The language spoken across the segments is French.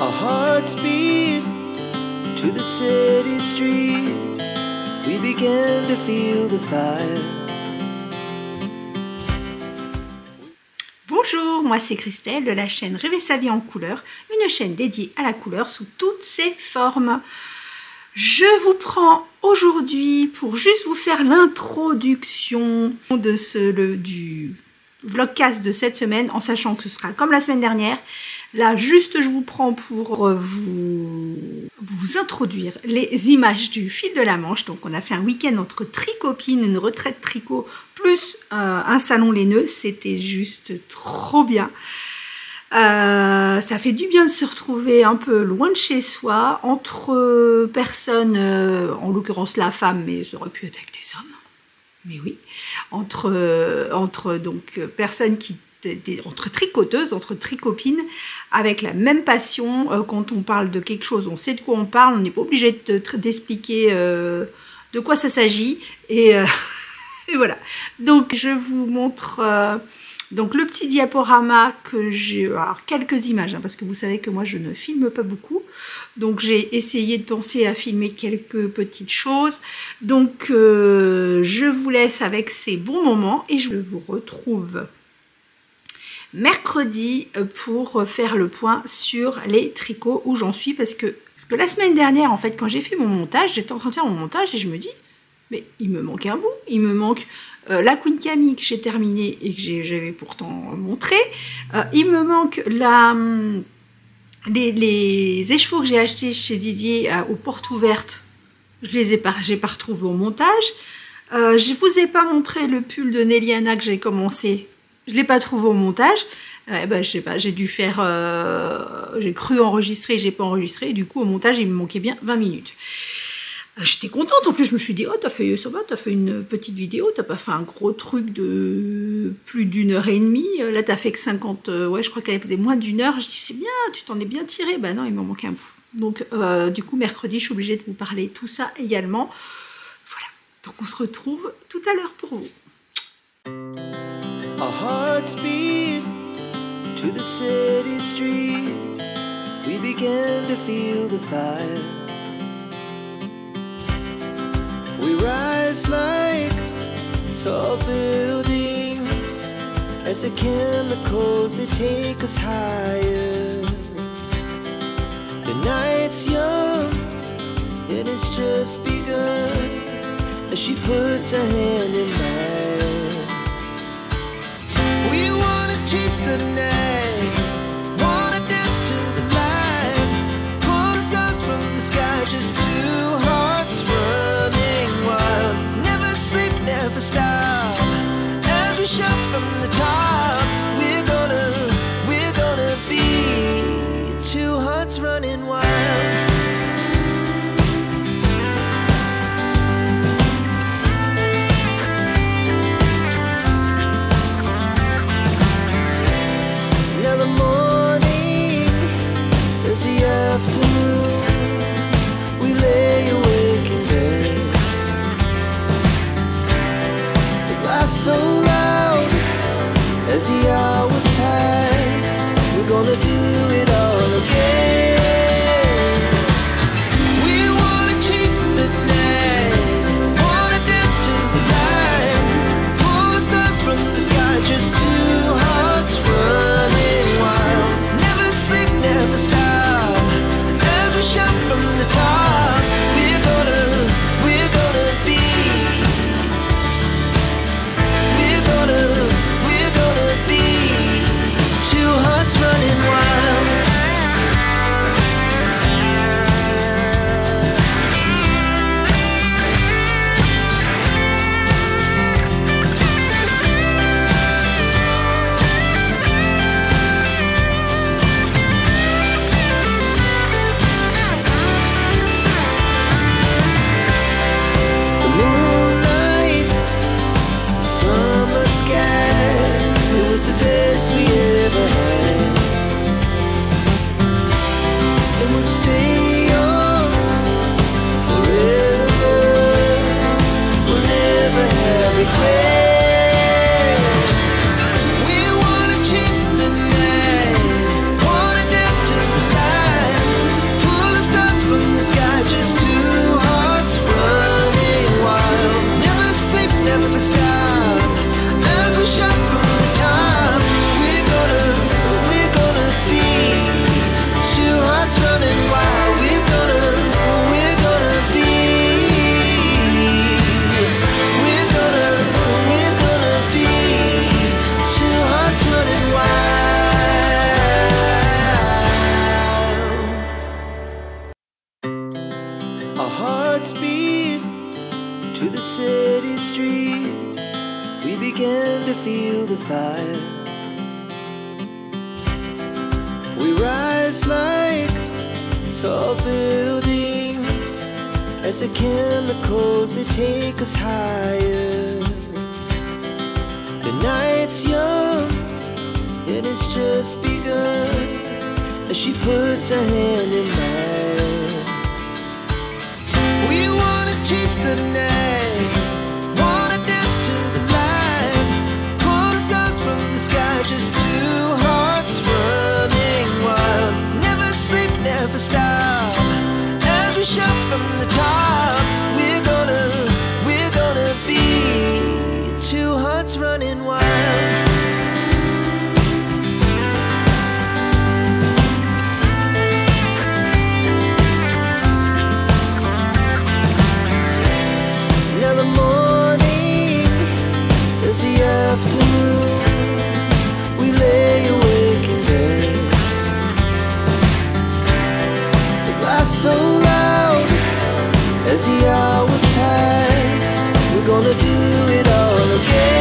Our hearts beat to the city streets. We began to feel the fire. Bonjour, moi c'est Christelle de la chaîne Rêver sa vie en couleur, une chaîne dédiée à la couleur sous toutes ses formes. Je vous prends aujourd'hui pour juste vous faire l'introduction du vlogcast de cette semaine, en sachant que ce sera comme la semaine dernière. Là, juste, je vous prends pour vous introduire les images du fil de la Manche. Donc, on a fait un week-end entre tricopines, une retraite tricot, plus un salon laineux. C'était juste trop bien. Ça fait du bien de se retrouver un peu loin de chez soi, entre personnes, en l'occurrence la femme, mais ça aurait pu être avec des hommes. Mais oui, entre donc personnes entre tricoteuses, entre tricopines, avec la même passion. Quand on parle de quelque chose, on sait de quoi on parle, on n'est pas obligé d'expliquer de quoi ça s'agit. Et voilà. Donc je vous montre donc le petit diaporama que j'ai. Alors quelques images, hein, parce que vous savez que moi je ne filme pas beaucoup. Donc j'ai essayé de penser à filmer quelques petites choses. Donc je vous laisse avec ces bons moments et je vous retrouve mercredi pour faire le point sur les tricots, où j'en suis, parce que la semaine dernière, en fait, quand j'ai fait mon montage, j'étais en train de faire mon montage et je me dis, mais il me manque un bout, il me manque la Queen Camille que j'ai terminée et que j'avais pourtant montré, il me manque les écheveaux que j'ai achetés chez Didier aux portes ouvertes, j'ai pas retrouvé au montage. Je vous ai pas montré le pull de Néliana que j'ai commencé. Je ne l'ai pas trouvé au montage. Je sais pas, j'ai dû faire... j'ai cru enregistrer, j'ai pas enregistré. Et du coup, au montage, il me manquait bien 20 minutes. J'étais contente. En plus, je me suis dit, oh, ça va, t'as fait une petite vidéo. T'as pas fait un gros truc de plus d'1h30. Là, t'as fait que 50... ouais, je crois qu'elle faisait moins d'1 heure. Je dis, c'est bien, tu t'en es bien tiré. Ben non, il m'en manquait un bout. Donc, du coup, mercredi, je suis obligée de vous parler de tout ça également. Voilà. Donc, on se retrouve tout à l'heure pour vous. Our hearts beat to the city streets. We began to feel the fire. We rise like tall buildings as the chemicals, they take us higher. The night's young and it's just begun as she puts her hand in mine. We wanna chase the night, wanna dance to the light, pull the stars from the sky, just two hearts running wild. Never sleep, never stop, as we shout from the top. We're gonna be two hearts running wild. Afternoon, we lay awake in bed. The laughs so loud as the hours pass. We're gonna do it all again. as the chemicals, they take us higher. The night's young, and it's just begun, as she puts her hand in mine. We wanna chase the night, wanna dance to the light, pull the stars from the sky, just two hearts running wild. Never sleep, never stop, as we shout from the top. We're gonna be two hearts running wild. Now the morning is the afternoon, we lay awake in bed. The laugh's so loud as the hours pass, we're gonna do it all again.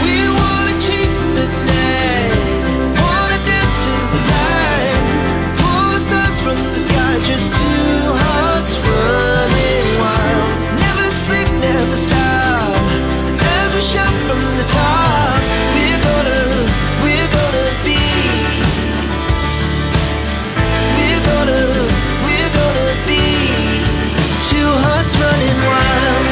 We wanna chase the night, wanna dance to the light, pull the stars from the sky, just two hearts running wild. Never sleep, never stop, as we shout from the top. We're gonna be, we're gonna be two hearts running wild.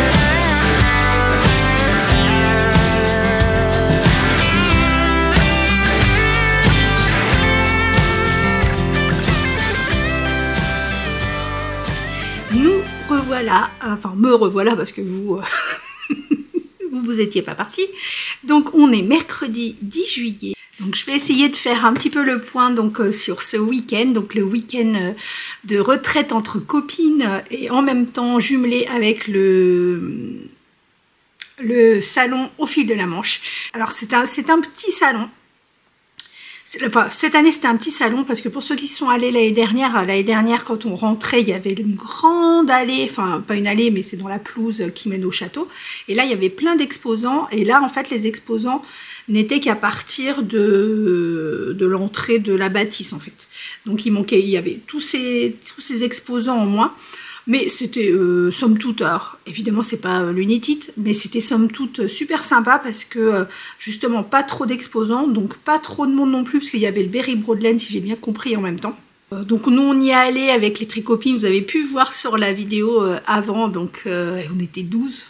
Nous revoilà, enfin me revoilà parce que vous vous étiez pas partis. Donc on est mercredi 10 juillet. Donc je vais essayer de faire un petit peu le point donc sur ce week-end, donc le week-end de retraite entre copines et en même temps jumelé avec le salon au fil de la Manche. Alors c'est un petit salon. Enfin, cette année c'était un petit salon parce que pour ceux qui sont allés l'année dernière quand on rentrait il y avait une grande allée, enfin pas une allée mais c'est dans la pelouse qui mène au château, et là il y avait plein d'exposants, et là en fait les exposants n'étaient qu'à partir de l'entrée de la bâtisse en fait. Donc il y avait tous ces exposants en moins. Mais c'était somme toute, alors, évidemment c'est pas l'Unitit, mais c'était somme toute super sympa parce que justement pas trop d'exposants, donc pas trop de monde non plus parce qu'il y avait le Berry Broadland si j'ai bien compris en même temps. Donc nous on y est allé avec les tricopines, vous avez pu voir sur la vidéo avant, donc on était 12.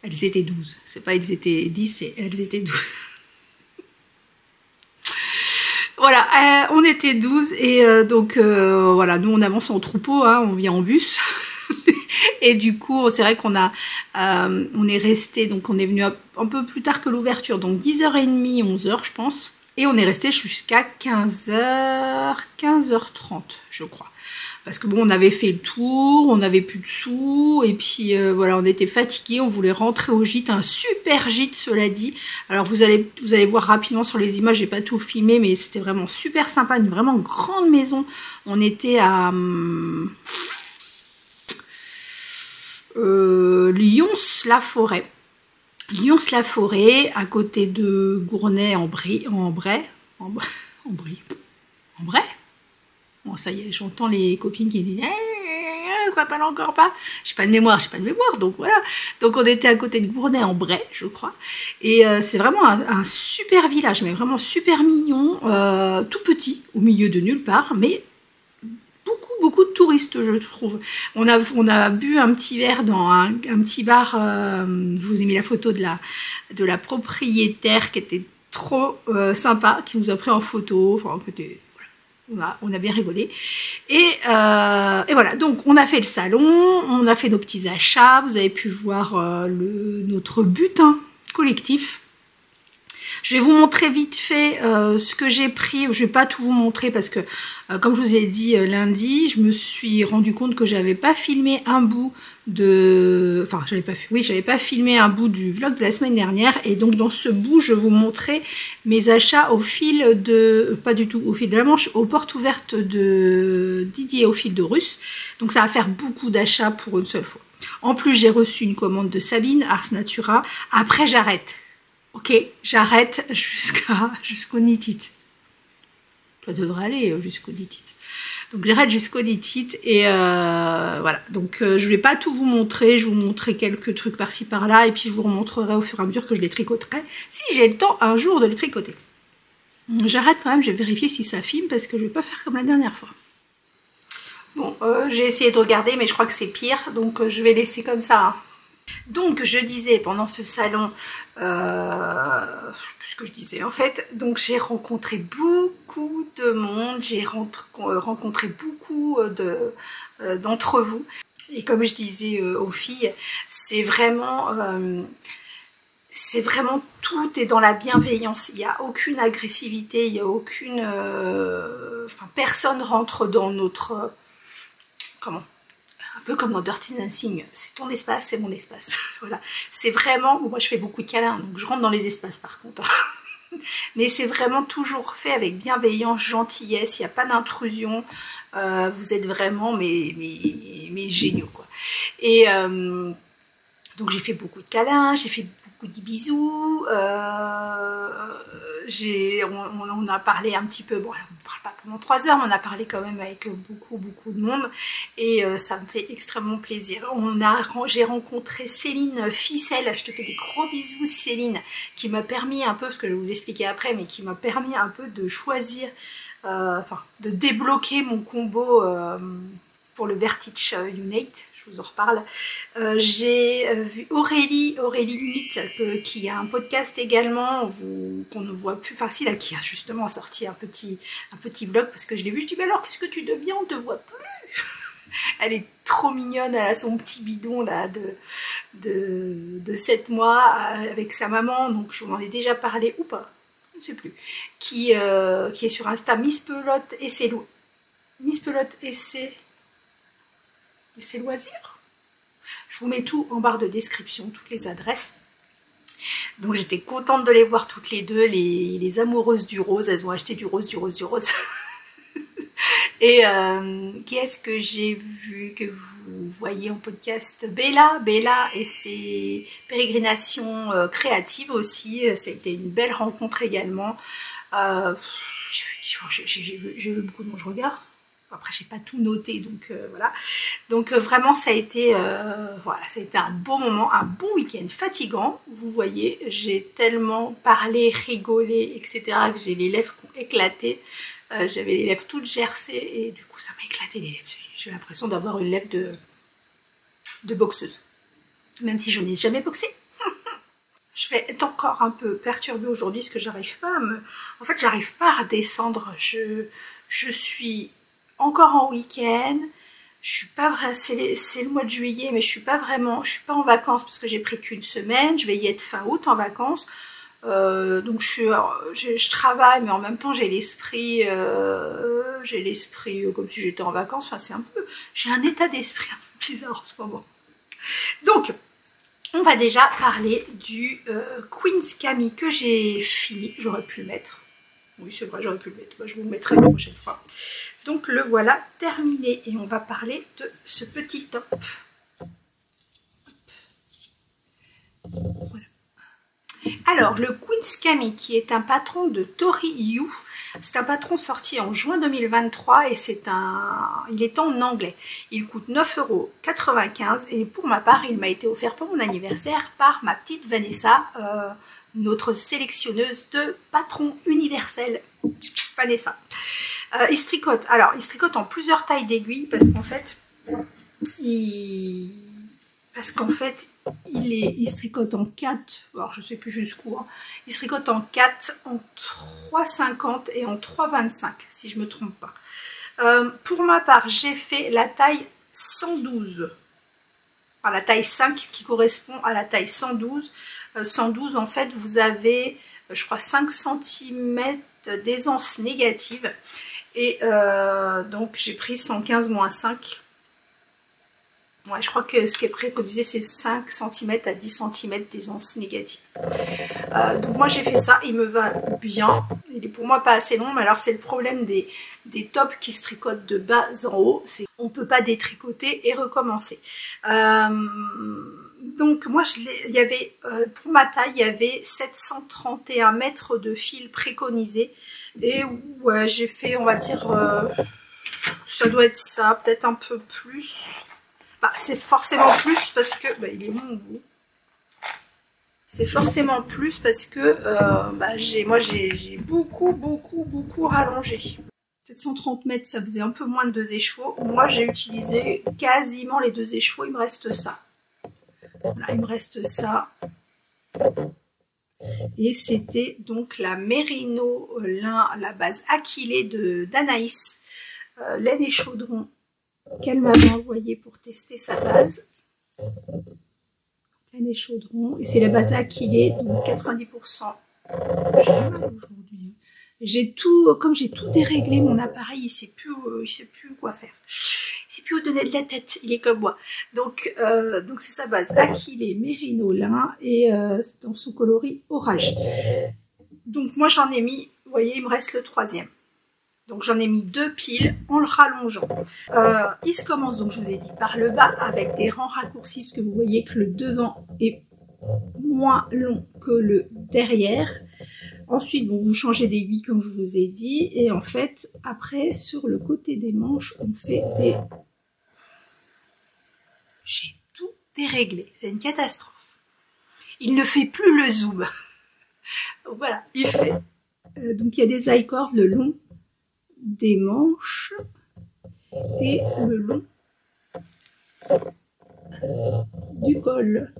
Elles étaient 12, c'est pas ils étaient 10, c'est elles étaient 12. Voilà, on était 12 et donc voilà, nous on avance en troupeau, hein, on vient en bus. Et du coup, c'est vrai qu'on on est resté, donc on est venu un peu plus tard que l'ouverture, donc 10h30, 11h je pense. Et on est resté jusqu'à 15h30 je crois. Parce que bon, on avait fait le tour, on n'avait plus de sous, et puis voilà, on était fatigués, on voulait rentrer au gîte, un super gîte cela dit. Alors vous allez voir rapidement sur les images, j'ai pas tout filmé, mais c'était vraiment super sympa, une vraiment grande maison. On était à Lyons-la-Forêt. Lyons-la-Forêt, à côté de Gournay-en-Brie. Bon, ça y est, j'entends les copines qui disent « ça parle encore pas ». J'ai pas de mémoire, donc voilà. Donc on était à côté de Gournay-en-Brie, je crois. Et c'est vraiment un super village, mais vraiment super mignon, tout petit, au milieu de nulle part, mais beaucoup de touristes, je trouve. On a bu un petit verre dans un petit bar, je vous ai mis la photo de la propriétaire qui était trop sympa, qui nous a pris en photo, enfin, on a bien rigolé. Et voilà, donc on a fait le salon, on a fait nos petits achats, vous avez pu voir notre butin collectif. Je vais vous montrer vite fait ce que j'ai pris. Je ne vais pas tout vous montrer parce que, comme je vous ai dit lundi, je me suis rendu compte que j'avais pas filmé un bout de... Enfin, j'avais pas filmé un bout du vlog de la semaine dernière. Et donc, dans ce bout, je vous montrais mes achats au fil de... Pas du tout au fil de la Manche, aux portes ouvertes de Didier au fil de Russe. Donc, ça va faire beaucoup d'achats pour une seule fois. En plus, j'ai reçu une commande de Sabine, Ars Natura. Après, j'arrête. Ok, j'arrête jusqu'au Nitit. Ça devrait aller jusqu'au Nitit. Donc j'arrête jusqu'au knit et voilà. Donc je vais pas tout vous montrer, je vous montrerai quelques trucs par-ci par-là et puis je vous remontrerai au fur et à mesure que je les tricoterai, si j'ai le temps un jour de les tricoter. J'arrête quand même, je vais vérifier si ça filme parce que je vais pas faire comme la dernière fois. Bon, j'ai essayé de regarder mais je crois que c'est pire, donc je vais laisser comme ça. Hein. Donc je disais pendant ce salon, ce que je disais en fait, donc j'ai rencontré beaucoup de monde, j'ai rencontré beaucoup d'entre vous. Et comme je disais aux filles, c'est vraiment tout est dans la bienveillance. Il n'y a aucune agressivité, il n'y a aucune... enfin, personne rentre dans notre... comment ? Un peu comme dans Dirty Dancing, c'est ton espace, c'est mon espace. Voilà, c'est vraiment... Bon, moi, je fais beaucoup de câlins, donc je rentre dans les espaces, par contre. Mais c'est vraiment toujours fait avec bienveillance, gentillesse, il n'y a pas d'intrusion. Vous êtes vraiment, mais géniaux, quoi. Et donc, j'ai fait beaucoup de câlins, j'ai fait beaucoup de bisous. On a parlé un petit peu, bon, on ne parle pas pendant 3 heures, mais on a parlé quand même avec beaucoup de monde et ça me fait extrêmement plaisir. J'ai rencontré Céline Ficelle, je te fais des gros bisous Céline, qui m'a permis un peu, parce que je vais vous expliquer après, mais qui m'a permis un peu de choisir, enfin de débloquer mon combo pour le Vertige Unite. Je vous en reparle. J'ai vu Aurélie Lunit, qui a un podcast également, qu'on ne voit plus, enfin si, là, qui a justement sorti un petit vlog, parce que je l'ai vu, je dis, mais alors, qu'est-ce que tu deviens, on ne te voit plus. Elle est trop mignonne, elle a son petit bidon là de 7 mois, avec sa maman, donc je vous en ai déjà parlé, ou pas, je ne sais plus, qui est sur Insta, Miss Pelote et ses loisirs. Je vous mets tout en barre de description, toutes les adresses. Donc j'étais contente de les voir toutes les deux, les amoureuses du rose. Elles ont acheté du rose. Et qu'est-ce que j'ai vu que vous voyez en podcast? Bella et ses pérégrinations créatives aussi. Ça a été une belle rencontre également. J'ai vu beaucoup de monde, je regarde. Après, j'ai pas tout noté, donc voilà. Donc vraiment, ça a été voilà, ça a été un bon moment, un bon week-end fatigant. Vous voyez, j'ai tellement parlé, rigolé, etc. que j'ai les lèvres qui ont éclaté. J'avais les lèvres toutes gercées et du coup, ça m'a éclaté les lèvres. J'ai l'impression d'avoir une lèvre de boxeuse, même si je n'ai jamais boxé. Je vais être encore un peu perturbée aujourd'hui parce que j'arrive pas à me... En fait, j'arrive pas à redescendre. Je suis encore en week-end, je suis pas vrai, c'est le mois de juillet, mais je suis pas en vacances parce que j'ai pris qu'une semaine, je vais y être fin août en vacances, donc je travaille, mais en même temps j'ai l'esprit comme si j'étais en vacances, enfin c'est un peu, j'ai un état d'esprit un peu bizarre en ce moment. Donc, on va déjà parler du Queen's Cami que j'ai fini, j'aurais pu le mettre. Oui, c'est vrai, j'aurais pu le mettre. Bah, je vous le mettrai la prochaine fois. Donc, le voilà terminé. Et on va parler de ce petit top. Voilà. Alors, le Queen's Cami, qui est un patron de Tori You. C'est un patron sorti en juin 2023 et il est en anglais. Il coûte 9,95 € et pour ma part, il m'a été offert pour mon anniversaire par ma petite Vanessa, notre sélectionneuse de patrons universels, Vanessa. Il se tricote. Alors, il se tricote en plusieurs tailles d'aiguilles parce qu'en fait, il se tricote en 4, alors je sais plus jusqu'où, hein. Il se tricote en 4, en 3,50 et en 3,25, si je me trompe pas. Pour ma part, j'ai fait la taille 112, enfin, la taille 5 qui correspond à la taille 112. 112, en fait, vous avez, je crois, 5 cm d'aisance négative. Et donc, j'ai pris 115-5. Ouais, je crois que ce qui est préconisé, c'est 5 cm à 10 cm d'aisance négative. Donc moi, j'ai fait ça. Il me va bien. Il est pour moi pas assez long. Mais alors, c'est le problème des tops qui se tricotent de bas en haut. On ne peut pas détricoter et recommencer. Donc moi, pour ma taille, il y avait 731 mètres de fil préconisé. Et ouais, j'ai fait, on va dire... Ça doit être ça, peut-être un peu plus. Bah, c'est forcément plus parce que... Bah, il est bon au bout. C'est forcément plus parce que moi j'ai beaucoup rallongé. 730 mètres, ça faisait un peu moins de 2 écheveaux. Moi, j'ai utilisé quasiment les 2 écheveaux. Il me reste ça. Voilà, il me reste ça. Et c'était donc la Mérino lin, la base Aquilée d'Anaïs, laine et chaudron, qu'elle m'avait envoyé pour tester sa base. Laine et chaudron. Et c'est la base Aquilée, donc 90%. J'ai du mal aujourd'hui. J'ai tout, comme j'ai tout déréglé, mon appareil, il sait plus quoi faire. Il sait plus où donner de la tête, il est comme moi. Donc c'est sa base Aquilée Mérino lin et dans son coloris orage. Donc moi j'en ai mis, vous voyez, il me reste le 3e. Donc j'en ai mis 2 piles en le rallongeant. Il se commence, donc je vous ai dit, par le bas avec des rangs raccourcis, parce que vous voyez que le devant est moins long que le derrière. Ensuite, bon, vous changez d'aiguille comme je vous ai dit. Et en fait, après, sur le côté des manches, on fait des... J'ai tout déréglé. C'est une catastrophe. Il ne fait plus le zoom. Voilà, il fait. Donc, il y a des I-cords le long des manches et le long du col.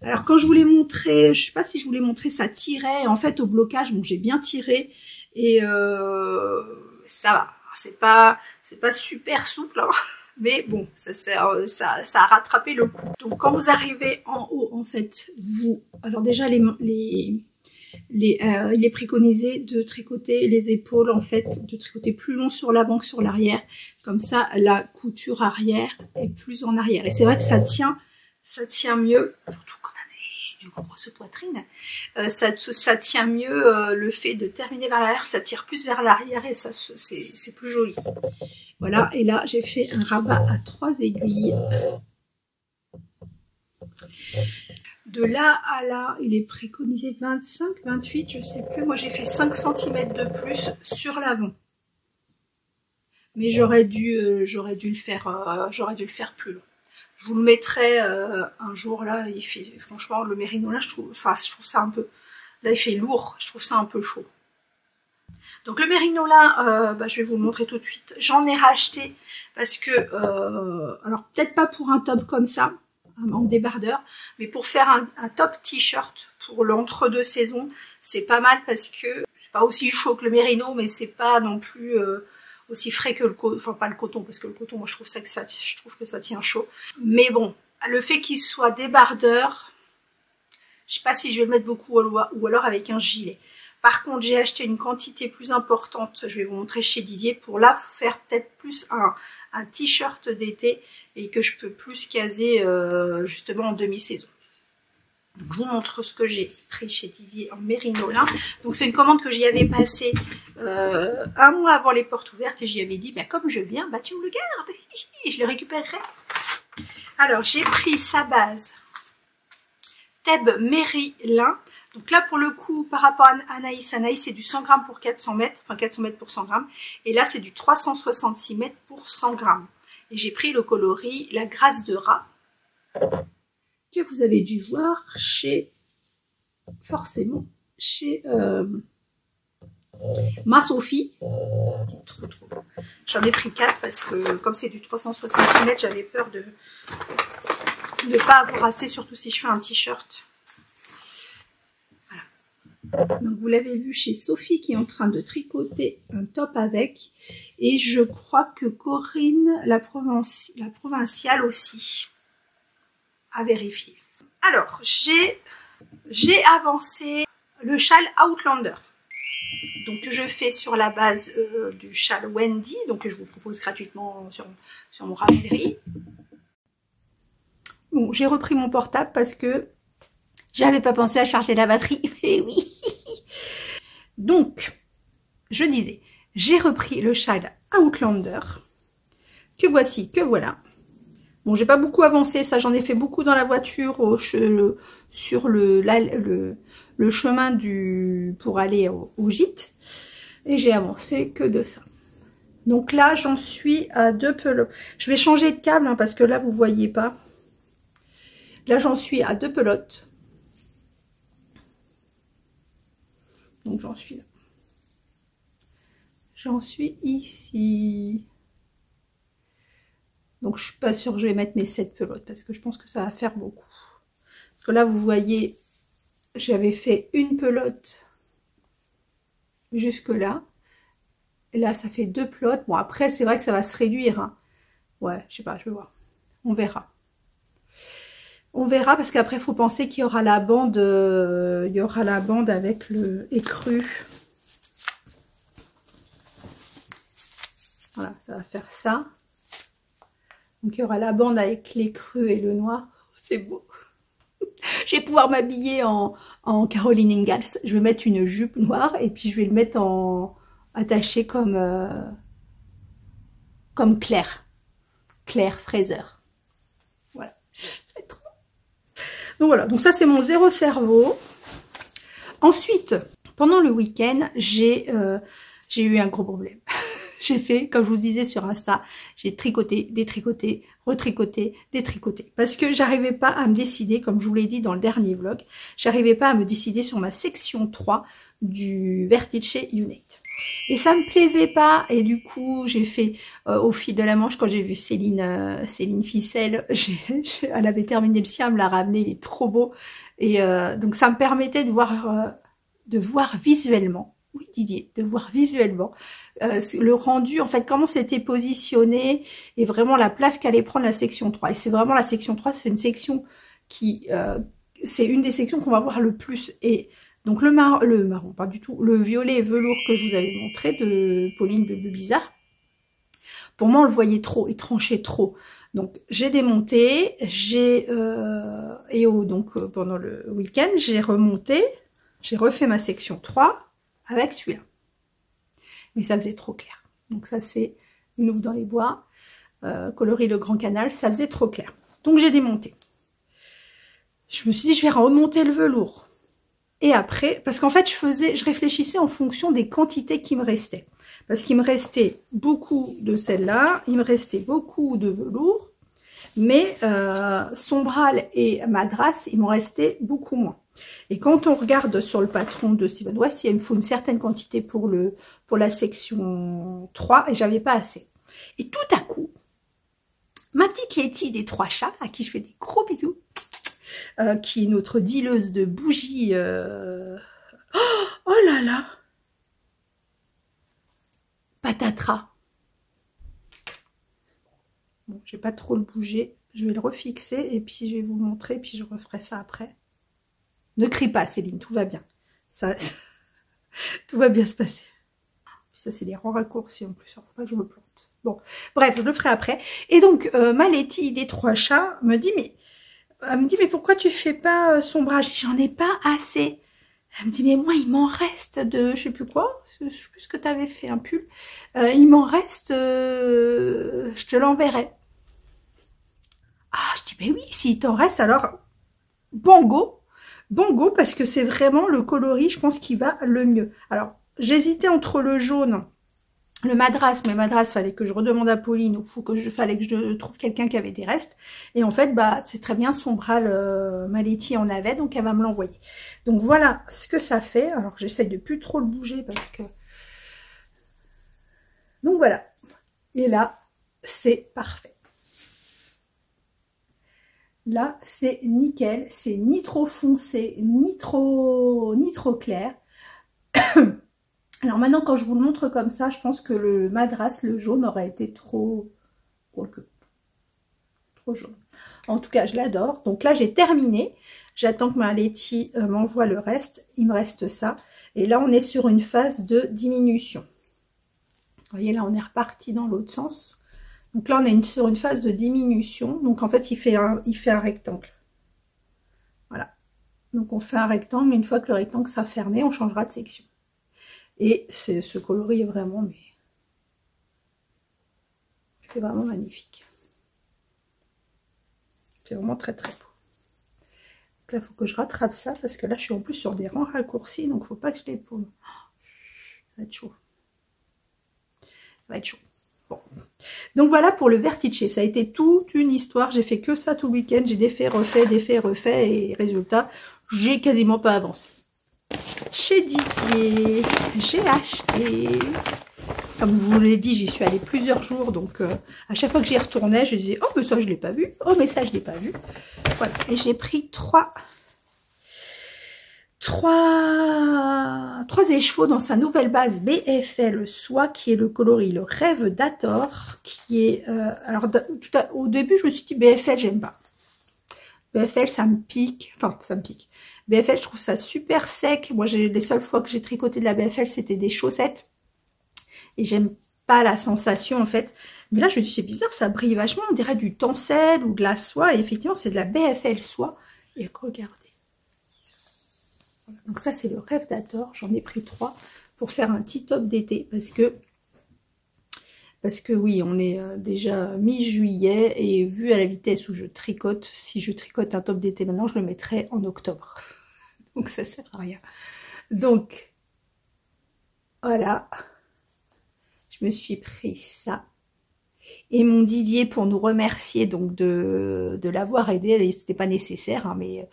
Alors quand je vous l'ai montré, je sais pas si je vous l'ai montré, ça tirait. En fait au blocage, bon j'ai bien tiré et ça va. C'est pas super souple, hein, mais bon ça a rattrapé le coup. Donc quand vous arrivez en haut, en fait, alors déjà il est préconisé de tricoter les épaules, en fait, de tricoter plus long sur l'avant que sur l'arrière. Comme ça, la couture arrière est plus en arrière. Et c'est vrai que ça tient mieux, surtout quand on a une grosse poitrine, ça tient mieux le fait de terminer vers l'arrière, ça tire plus vers l'arrière et ça c'est plus joli. Voilà, et là j'ai fait un rabat à 3 aiguilles. De là à là, il est préconisé 25, 28, je sais plus. Moi, j'ai fait 5 cm de plus sur l'avant. Mais j'aurais dû le faire plus long. Je vous le mettrai un jour là. Il fait, franchement, le mérino là, je trouve ça un peu. Là, il fait lourd. Je trouve ça un peu chaud. Donc le mérino là, je vais vous le montrer tout de suite. J'en ai racheté parce que, alors peut-être pas pour un top comme ça, en débardeur, mais pour faire un top t-shirt pour l'entre-deux saisons, c'est pas mal parce que c'est pas aussi chaud que le mérino, mais c'est pas non plus aussi frais que le coton, enfin pas le coton, parce que le coton, moi je trouve que ça tient chaud. Mais bon, le fait qu'il soit débardeur, je sais pas si je vais le mettre beaucoup ou alors avec un gilet. Par contre, j'ai acheté une quantité plus importante, je vais vous montrer chez Didier, pour là faire peut-être plus un t-shirt d'été et que je peux plus caser justement en demi-saison. Donc je vous montre ce que j'ai pris chez Didier en mérino lin. Donc c'est une commande que j'y avais passée un mois avant les portes ouvertes et j'y avais dit, bah, comme je viens, bah, tu me le gardes et je le récupérerai. Alors j'ai pris sa base Thèbes Méry lin. Donc là pour le coup par rapport à Anaïs c'est du 100 grammes pour 400 mètres, enfin 400 mètres pour 100 grammes. Et là c'est du 366 mètres pour 100 grammes. Et j'ai pris le coloris La Grâce de Rat, que vous avez dû voir forcément chez Ma Sophie. Trop beau. J'en ai pris 4 parce que comme c'est du 366 mètres, j'avais peur de ne pas avoir assez, surtout si je fais un t-shirt. Voilà. Donc vous l'avez vu chez Sophie qui est en train de tricoter un top avec. Et je crois que Corinne, la provinciale aussi, à vérifier. Alors, j'ai avancé le châle Outlander. Donc, je fais sur la base du châle Wendy, donc que je vous propose gratuitement sur mon Ravelry. Bon, j'ai repris mon portable parce que j'avais pas pensé à charger la batterie. Mais oui. Donc, je disais, j'ai repris le châle Outlander, que voici, que voilà. Bon, j'ai pas beaucoup avancé, ça j'en ai fait beaucoup dans la voiture sur le chemin pour aller au gîte. Et j'ai avancé que de ça. Donc là, j'en suis à 2 pelotes. Je vais changer de câble hein, parce que là, vous voyez pas. Là, j'en suis à 2 pelotes. Donc j'en suis là. J'en suis ici. Donc je suis pas sûre que je vais mettre mes 7 pelotes parce que je pense que ça va faire beaucoup. Parce que là, vous voyez, j'avais fait une pelote jusque là. Et là, ça fait 2 pelotes. Bon, après, c'est vrai que ça va se réduire. Hein. Ouais, je sais pas, je vais voir. On verra. On verra parce qu'après, il faut penser qu'il y aura la bande, avec le écru. Voilà, ça va faire ça. Donc, il y aura la bande avec l'écru et le noir. C'est beau. Je vais pouvoir m'habiller en Caroline Ingalls. Je vais mettre une jupe noire et puis je vais le mettre attaché comme Claire Fraser. Voilà. C'est trop. Donc voilà, donc ça c'est mon zéro cerveau. Ensuite, pendant le week-end, j'ai eu un gros problème. J'ai fait, comme je vous disais sur Insta, j'ai tricoté, détricoté, retricoté, détricoté. Parce que j'arrivais pas à me décider, comme je vous l'ai dit dans le dernier vlog, j'arrivais pas à me décider sur ma section 3 du Vertice Unite. Et ça me plaisait pas, et du coup, j'ai fait, au fil de la manche, quand j'ai vu Céline Ficelle, elle avait terminé le sien, elle me l'a ramené, il est trop beau. Et donc ça me permettait de voir visuellement. Oui Didier, de voir visuellement le rendu, en fait comment c'était positionné et vraiment la place qu'allait prendre la section 3. Et c'est vraiment la section 3, c'est une section qui, c'est une des sections qu'on va voir le plus. Et donc le marron, pas du tout, le violet velours que je vous avais montré de Pauline Bébé Bizarre, pour moi on le voyait trop, il tranchait trop. Donc j'ai démonté, pendant le week-end, j'ai remonté, j'ai refait ma section 3, avec celui-là. Mais ça faisait trop clair. Donc ça c'est une ouvre dans les bois, coloris le Grand Canal, ça faisait trop clair. Donc j'ai démonté. Je me suis dit je vais remonter le velours. Et après, parce qu'en fait je réfléchissais en fonction des quantités qui me restaient. Parce qu'il me restait beaucoup de celle-là, il me restait beaucoup de velours, mais Sombral et Madras, il m'en restait beaucoup moins. Et quand on regarde sur le patron de Steven West, il me faut une certaine quantité pour la section 3 et j'avais pas assez. Et tout à coup, ma petite Letty des 3 chats, à qui je fais des gros bisous, qui est notre dealeuse de bougies. Oh là là, patatras. Bon, je vais pas trop le bouger, je vais le refixer et puis je vais vous montrer, puis je referai ça après. Ne crie pas Céline, tout va bien. Ça, tout va bien se passer. Ça c'est des rangs raccourcis en plus, il ne faut pas que je me plante. Bon, bref, je le ferai après. Et donc, ma Letty des 3 chats me dit, mais pourquoi tu fais pas Sombrage? J'en ai pas assez. Elle me dit, mais moi, il m'en reste de, je sais plus quoi, je sais plus ce que tu avais fait, un pull. Il m'en reste, je te l'enverrai. Ah, je dis, mais oui, s'il t'en reste, alors, bango, parce que c'est vraiment le coloris, je pense, qui va le mieux. Alors, j'hésitais entre le jaune, le Madras, mais Madras, fallait que je redemande à Pauline, ou fallait que je trouve quelqu'un qui avait des restes. Et en fait, bah, c'est très bien, Sombral, ma Letty en avait, donc elle va me l'envoyer. Donc voilà ce que ça fait. Alors, j'essaye de plus trop le bouger parce que... Donc voilà. Et là, c'est parfait. Là, c'est nickel, c'est ni trop foncé, ni trop clair. Alors maintenant, quand je vous le montre comme ça, je pense que le Madras, le jaune, aurait été trop jaune. En tout cas, je l'adore. Donc là, j'ai terminé. J'attends que ma Letty m'envoie le reste. Il me reste ça. Et là, on est sur une phase de diminution. Vous voyez, là, on est reparti dans l'autre sens. Donc là, on est sur une phase de diminution. Donc en fait, il fait un rectangle. Voilà. Donc on fait un rectangle, mais une fois que le rectangle sera fermé, on changera de section. Et ce coloris est vraiment, mais c'est vraiment magnifique. C'est vraiment très très beau. Donc là, il faut que je rattrape ça, parce que là, je suis en plus sur des rangs raccourcis, donc il ne faut pas que je les paume. Ça va être chaud. Ça va être chaud. Bon. Donc voilà pour le Vertice. Ça a été toute une histoire. J'ai fait que ça tout le week-end. J'ai défait, refait. Et résultat, j'ai quasiment pas avancé. Chez Didier, j'ai acheté... Comme je vous l'ai dit, j'y suis allée plusieurs jours. Donc à chaque fois que j'y retournais, je disais, oh mais ça je l'ai pas vu. Oh mais ça je l'ai pas vu. Voilà. Et j'ai pris trois échevaux dans sa nouvelle base BFL Soie, qui est le coloris Le Rêve d'Hathor, qui est... alors, au début, je me suis dit, BFL, j'aime pas. BFL, ça me pique. Enfin, ça me pique. BFL, je trouve ça super sec. Moi, les seules fois que j'ai tricoté de la BFL, c'était des chaussettes. Et j'aime pas la sensation, en fait. Mais là, je me dis, c'est bizarre, ça brille vachement. On dirait du tencel ou de la soie. Et effectivement, c'est de la BFL Soie. Et regardez. Donc ça c'est le Rêve d'Hathor, j'en ai pris 3 pour faire un petit top d'été parce que oui, on est déjà mi-juillet et vu à la vitesse où je tricote, si je tricote un top d'été maintenant, je le mettrai en octobre. Donc ça sert à rien. Donc voilà, je me suis pris ça. Et mon Didier, pour nous remercier donc de l'avoir aidé, c'était pas nécessaire, hein, mais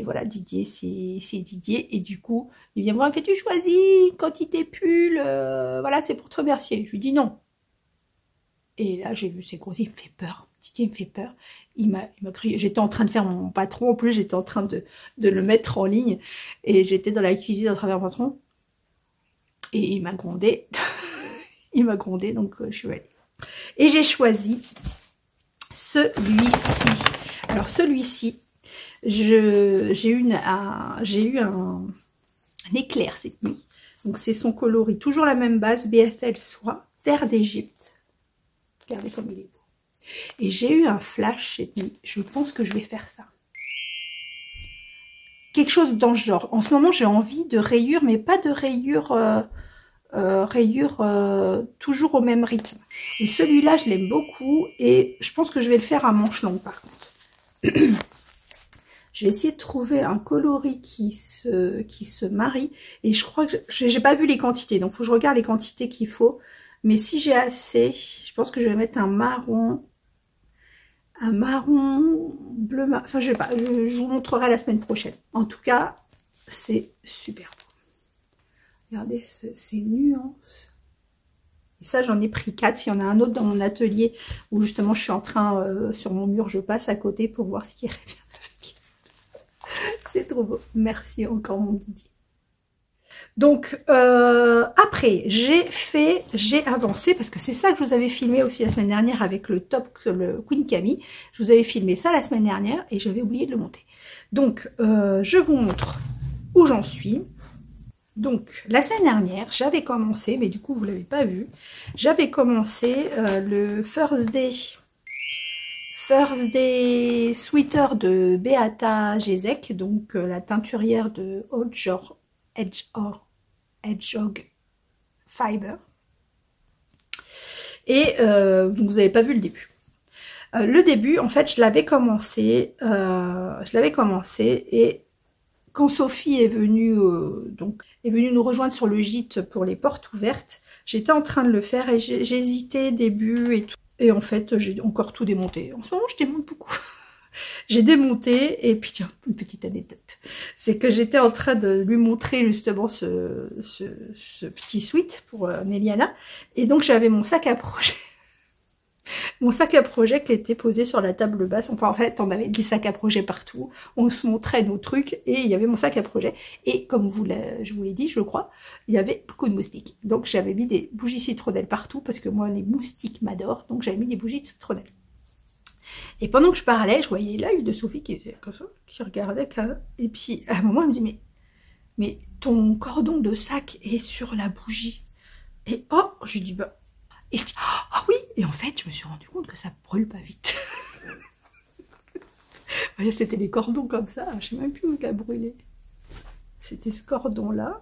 voilà, Didier, c'est Didier. Et du coup, il vient me voir, il me fait, tu choisis une quantité pull, voilà, c'est pour te remercier. Je lui dis non. Et là, j'ai vu ses gros, il me fait peur. Didier me fait peur. Il m'a crié, j'étais en train de faire mon patron, en plus, j'étais en train de le mettre en ligne. Et j'étais dans la cuisine à travers mon patron. Et il m'a grondé. Il m'a grondé, donc je suis allée. Et j'ai choisi celui-ci. Alors, celui-ci, j'ai eu un éclair cette nuit. Donc c'est son coloris, toujours la même base, BFL Soie, Terre d'Égypte. Regardez comme il est beau. Et j'ai eu un flash cette nuit. Je pense que je vais faire ça. Quelque chose dans ce genre. En ce moment, j'ai envie de rayures, mais pas de rayures toujours au même rythme. Et celui-là, je l'aime beaucoup. Et je pense que je vais le faire à manches longues par contre. Je vais essayer de trouver un coloris qui se marie. Et je crois que j'ai pas vu les quantités. Donc, il faut que je regarde les quantités qu'il faut. Mais si j'ai assez, je pense que je vais mettre un marron bleu. Enfin, je sais pas. Je vous montrerai la semaine prochaine. En tout cas, c'est super beau. Regardez ces nuances. Et ça, j'en ai pris 4. Il y en a un autre dans mon atelier où justement, je suis en train, sur mon mur, je passe à côté pour voir ce qui revient. C'est trop beau. Merci encore mon Didier. Donc, après, j'ai avancé, parce que c'est ça que je vous avais filmé aussi la semaine dernière avec le top, le Queen Camille. Je vous avais filmé ça la semaine dernière et j'avais oublié de le monter. Donc, je vous montre où j'en suis. Donc, la semaine dernière, j'avais commencé, mais du coup, vous ne l'avez pas vu, j'avais commencé le First Day Sweater de Beata Jezek, donc la teinturière de Hedgehog Fiber. Et vous n'avez pas vu le début. Le début, en fait, je l'avais commencé et quand Sophie est venue nous rejoindre sur le gîte pour les portes ouvertes, j'étais en train de le faire et j'hésitais début et tout. Et en fait, j'ai encore tout démonté. En ce moment, je démonte beaucoup. J'ai démonté, et puis tiens, une petite anecdote. C'est que j'étais en train de lui montrer justement ce petit sweat pour Néliana. Et donc, j'avais mon sac à projet. Mon sac à projet qui était posé sur la table basse. Enfin, en fait, on avait des sacs à projet partout. On se montrait nos trucs et il y avait mon sac à projet. Et comme je vous l'ai dit, je crois, il y avait beaucoup de moustiques. Donc, j'avais mis des bougies citronnelles partout parce que moi, les moustiques m'adorent. Donc, j'avais mis des bougies citronnelles. Et pendant que je parlais, je voyais l'œil de Sophie qui était comme ça, qui regardait. Et puis, à un moment, elle me dit, mais ton cordon de sac est sur la bougie. Et oh, je dis, bah... Et je dis, ah oui. Et en fait, je me suis rendu compte que ça brûle pas vite. Voyez, c'était les cordons comme ça. Je sais même plus où il a brûlé. C'était ce cordon-là.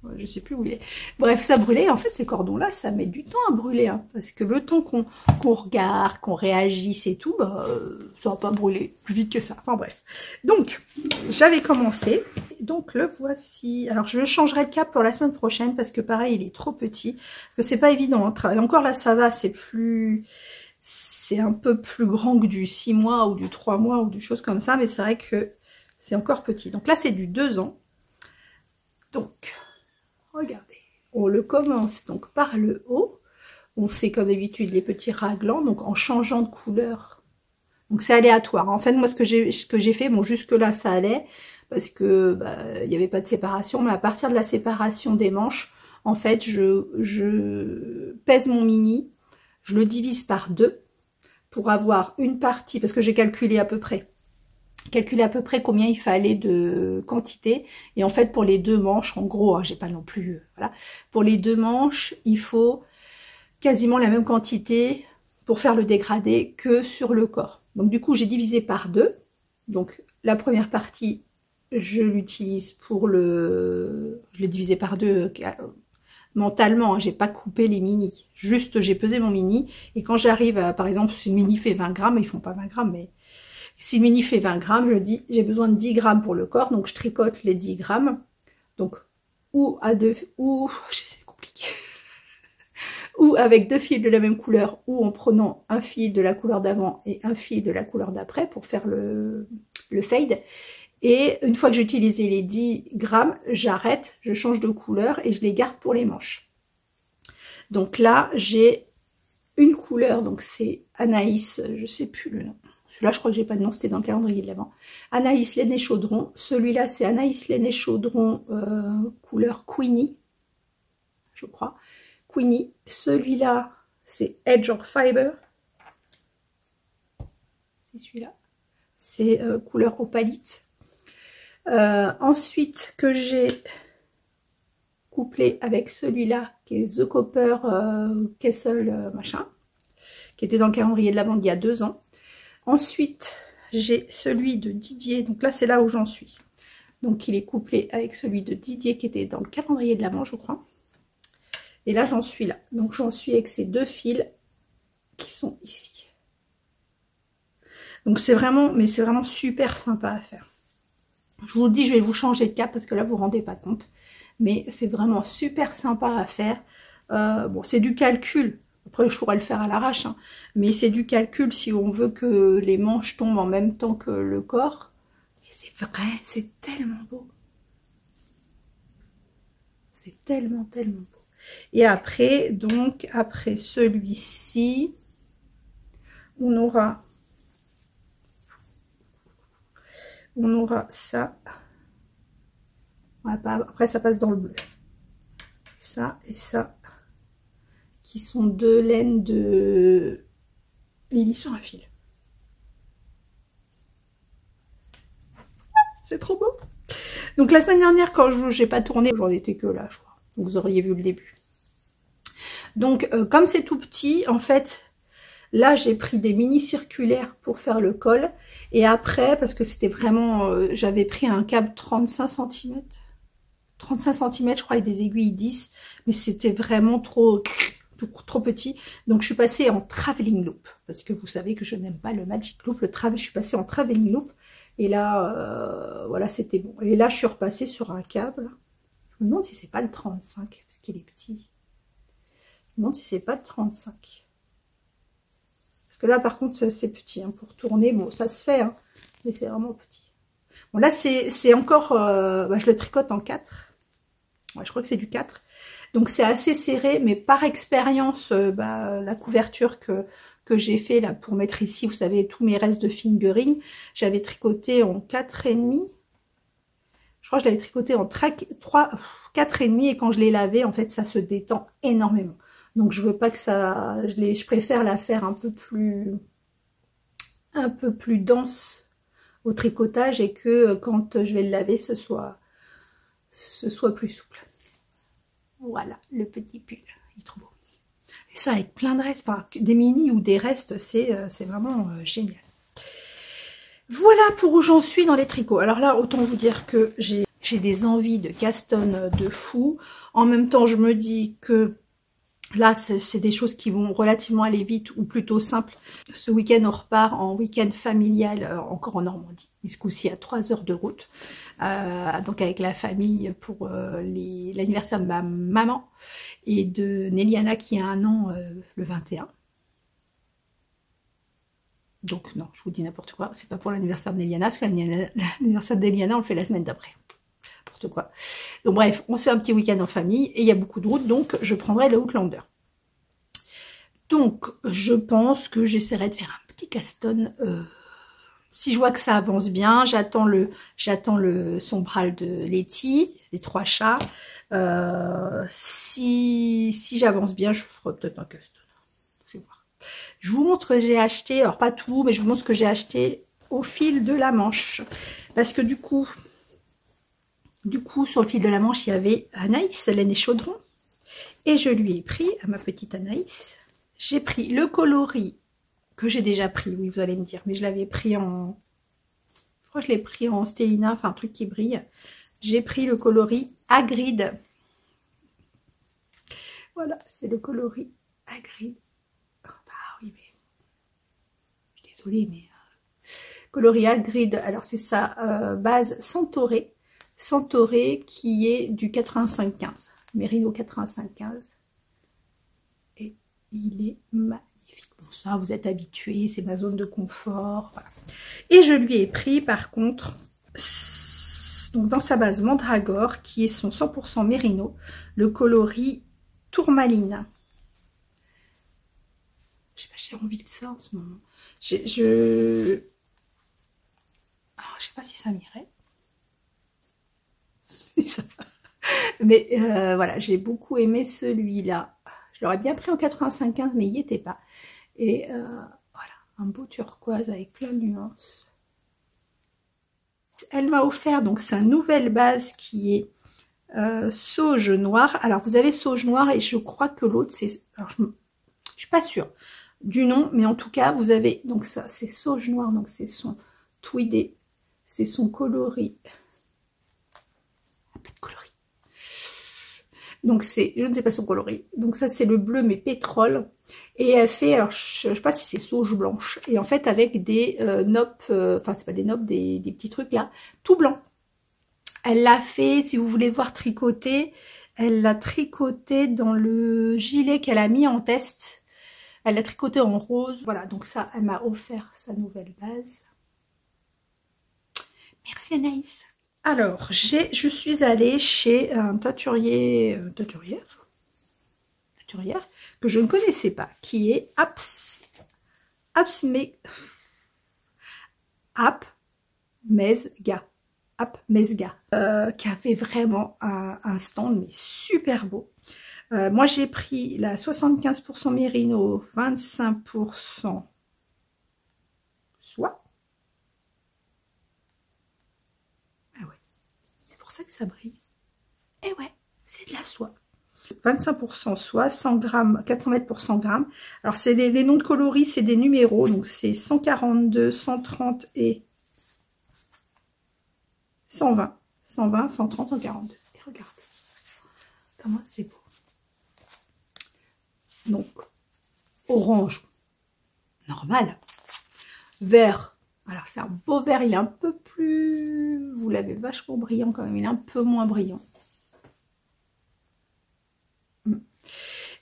Ouais, je sais plus où il est. Bref, ça brûlait. En fait, ces cordons-là, ça met du temps à brûler. Hein, parce que le temps qu'on regarde, qu'on réagisse et tout, bah, ça va pas brûler plus vite que ça. Enfin bref. Donc, j'avais commencé. donc le voici. Alors je le changerai de cap pour la semaine prochaine parce que pareil il est trop petit, parce que c'est pas évident. Encore là ça va, c'est un peu plus grand que du 6 mois ou du 3 mois ou du chose comme ça, mais c'est vrai que c'est encore petit. Donc là c'est du 2 ans. Donc regardez, on le commence donc par le haut. On fait comme d'habitude les petits raglans, donc en changeant de couleur. Donc c'est aléatoire. En fait, moi ce que j'ai fait, bon jusque là ça allait, parce que il n'y avait pas de séparation, mais à partir de la séparation des manches, en fait je pèse mon mini, je le divise par 2 pour avoir une partie, parce que j'ai calculé à peu près combien il fallait de quantité, et en fait pour les 2 manches, en gros, hein, j'ai pas non plus, voilà, pour les 2 manches, il faut quasiment la même quantité pour faire le dégradé que sur le corps. Donc du coup j'ai divisé par 2, donc la première partie je l'utilise pour je l'ai divisé par 2 mentalement, hein, j'ai pas coupé les mini, juste j'ai pesé mon mini, et quand j'arrive à, par exemple si le mini fait 20 grammes, ils font pas 20 grammes, mais si le mini fait 20 grammes, je dis j'ai besoin de 10 grammes pour le corps, donc je tricote les 10 grammes, donc ou à 2, ou c'est compliqué, ou avec 2 fils de la même couleur, ou en prenant un fil de la couleur d'avant et un fil de la couleur d'après pour faire le fade. Et une fois que j'ai utilisé les 10 grammes, j'arrête, je change de couleur et je les garde pour les manches. Donc là, j'ai une couleur, donc c'est Anaïs, je sais plus le nom. Celui-là, je crois que j'ai pas de nom, c'était dans le calendrier de l'Avent. Anaïs Laine Chaudron. Celui-là, c'est Anaïs Laine Chaudron couleur Queenie, je crois. Queenie. Celui-là, c'est Edge of Fiber. C'est celui-là. C'est couleur opalite. Ensuite, que j'ai couplé avec celui-là, qui est The Copper Kessel machin, qui était dans le calendrier de l'Avent il y a 2 ans. Ensuite, j'ai celui de Didier, donc là c'est là où j'en suis. Donc il est couplé avec celui de Didier qui était dans le calendrier de l'Avent, je crois. Et là j'en suis là. Donc j'en suis avec ces 2 fils qui sont ici. Donc c'est vraiment, mais c'est vraiment super sympa à faire. Je vous le dis, je vais vous changer de cap parce que là vous vous rendez pas compte. Mais c'est vraiment super sympa à faire. Bon, c'est du calcul. Après, je pourrais le faire à l'arrache, hein. Mais c'est du calcul si on veut que les manches tombent en même temps que le corps. Et c'est vrai, c'est tellement beau. C'est tellement, tellement beau. Et après, donc, après celui-ci, on aura ça. Après, ça passe dans le bleu. Ça et ça. Qui sont 2 laines de Lily sur un fil. C'est trop beau. Donc la semaine dernière, quand je n'ai pas tourné, j'en étais que là, je crois. Vous auriez vu le début. Donc comme c'est tout petit, en fait, là j'ai pris des mini circulaires pour faire le col. Et après, parce que c'était vraiment, j'avais pris un câble 35 cm. 35 cm, je crois, et des aiguilles 10. Mais c'était vraiment trop petit, donc je suis passée en travelling loop, parce que vous savez que je n'aime pas le magic loop, je suis passée en travelling loop, et là, voilà, c'était bon. Et là, je suis repassée sur un câble, je me demande si c'est pas le 35, parce qu'il est petit, je me demande si c'est pas le 35, parce que là, par contre, c'est petit, hein, pour tourner, bon, ça se fait, hein, mais c'est vraiment petit. Bon, là, c'est encore, je le tricote en 4, ouais, je crois que c'est du 4, donc c'est assez serré, mais par expérience, la couverture que j'ai fait là pour mettre ici, vous savez, tous mes restes de fingering, j'avais tricoté en 4,5. Je crois que je l'avais tricoté en 4,5 et quand je l'ai lavé, en fait, ça se détend énormément. Donc je veux pas que ça, je préfère la faire un peu plus dense au tricotage et que quand je vais le laver, ce soit plus souple. Voilà, le petit pull, il est trop beau. Et ça avec plein de restes, enfin des mini ou des restes, c'est vraiment génial. Voilà pour où j'en suis dans les tricots. Alors là, autant vous dire que j'ai des envies de castonne de fou. En même temps, je me dis que Là, c'est des choses qui vont relativement aller vite ou plutôt simples. Ce week-end, on repart en week-end familial, encore en Normandie. Mais ce coup-ci, à 3 heures de route. Donc avec la famille pour l'anniversaire de ma maman et de Néliana qui a 1 an le 21. Donc non, je vous dis n'importe quoi. C'est pas pour l'anniversaire de Néliana, parce que l'anniversaire de Néliana, on le fait la semaine d'après. N'importe quoi. Donc bref, on se fait un petit week-end en famille et il y a beaucoup de routes, donc je prendrai le Outlander. Donc je pense que j'essaierai de faire un petit Caston. Si je vois que ça avance bien, j'attends le sombral de Letty, les 3 chats. Si j'avance bien, je ferai peut-être un Caston. Je vais voir. Je vous montre ce que j'ai acheté, alors pas tout, mais je vous montre ce que j'ai acheté au fil de la Manche. Parce que du coup, sur le fil de la Manche, il y avait Anaïs, laine et chaudron. Et je lui ai pris, à ma petite Anaïs, j'ai pris le coloris que j'ai déjà pris, oui, vous allez me dire, mais je l'avais pris en... Je crois que je l'ai pris en Stélina, enfin un truc qui brille. J'ai pris le coloris Hagrid. Voilà, c'est le coloris Hagrid. Oh, bah oui, mais... Je suis désolée, mais... Coloris Hagrid, alors c'est sa base Centauré. Centauré qui est du 85-15. Merino 85-15. Et il est magnifique. Bon, ça, vous êtes habitués, c'est ma zone de confort. Voilà. Et je lui ai pris, par contre, donc dans sa base Mandragore, qui est son 100% Merino, le coloris Tourmaline. J'ai envie de ça en ce moment. Alors, je sais pas si ça m'irait. Mais voilà, j'ai beaucoup aimé celui-là. Je l'aurais bien pris en 95-15, mais il n'y était pas. Et voilà, un beau turquoise avec plein de nuances. Elle m'a offert, donc sa nouvelle base qui est sauge noir. Alors vous avez sauge noir et je crois que l'autre c'est... Alors je suis pas sûre du nom, mais en tout cas vous avez... Donc ça c'est sauge noir, donc c'est son tweedé, c'est son coloris. Pas de coloris. Donc c'est, je ne sais pas son coloris. Donc ça c'est le bleu mais pétrole. Et elle fait, alors je sais pas si c'est sauge blanche. Et en fait avec des noppes, enfin c'est pas des noppes, des petits trucs là, tout blanc. Elle l'a fait, si vous voulez voir tricoter, elle l'a tricoté dans le gilet qu'elle a mis en test. Elle l'a tricoté en rose. Voilà, donc ça, elle m'a offert sa nouvelle base. Merci Anaïs. Alors, je suis allée chez un taturière que je ne connaissais pas, qui est Apmezga, qui avait vraiment un stand mais super beau. Moi j'ai pris la 75% Merino, 25% soie. Ah ouais, c'est pour ça que ça brille. Et ouais, c'est de la soie. 25% soie, 100 grammes, 400 mètres pour 100 grammes. Alors c'est les noms de coloris, c'est des numéros, donc c'est 142, 130 et 120, 120, 130, 142. Et regardez, comment c'est beau. Donc, orange, normal. Vert, alors c'est un beau vert, il est un peu plus... Vous l'avez vachement brillant quand même, il est un peu moins brillant.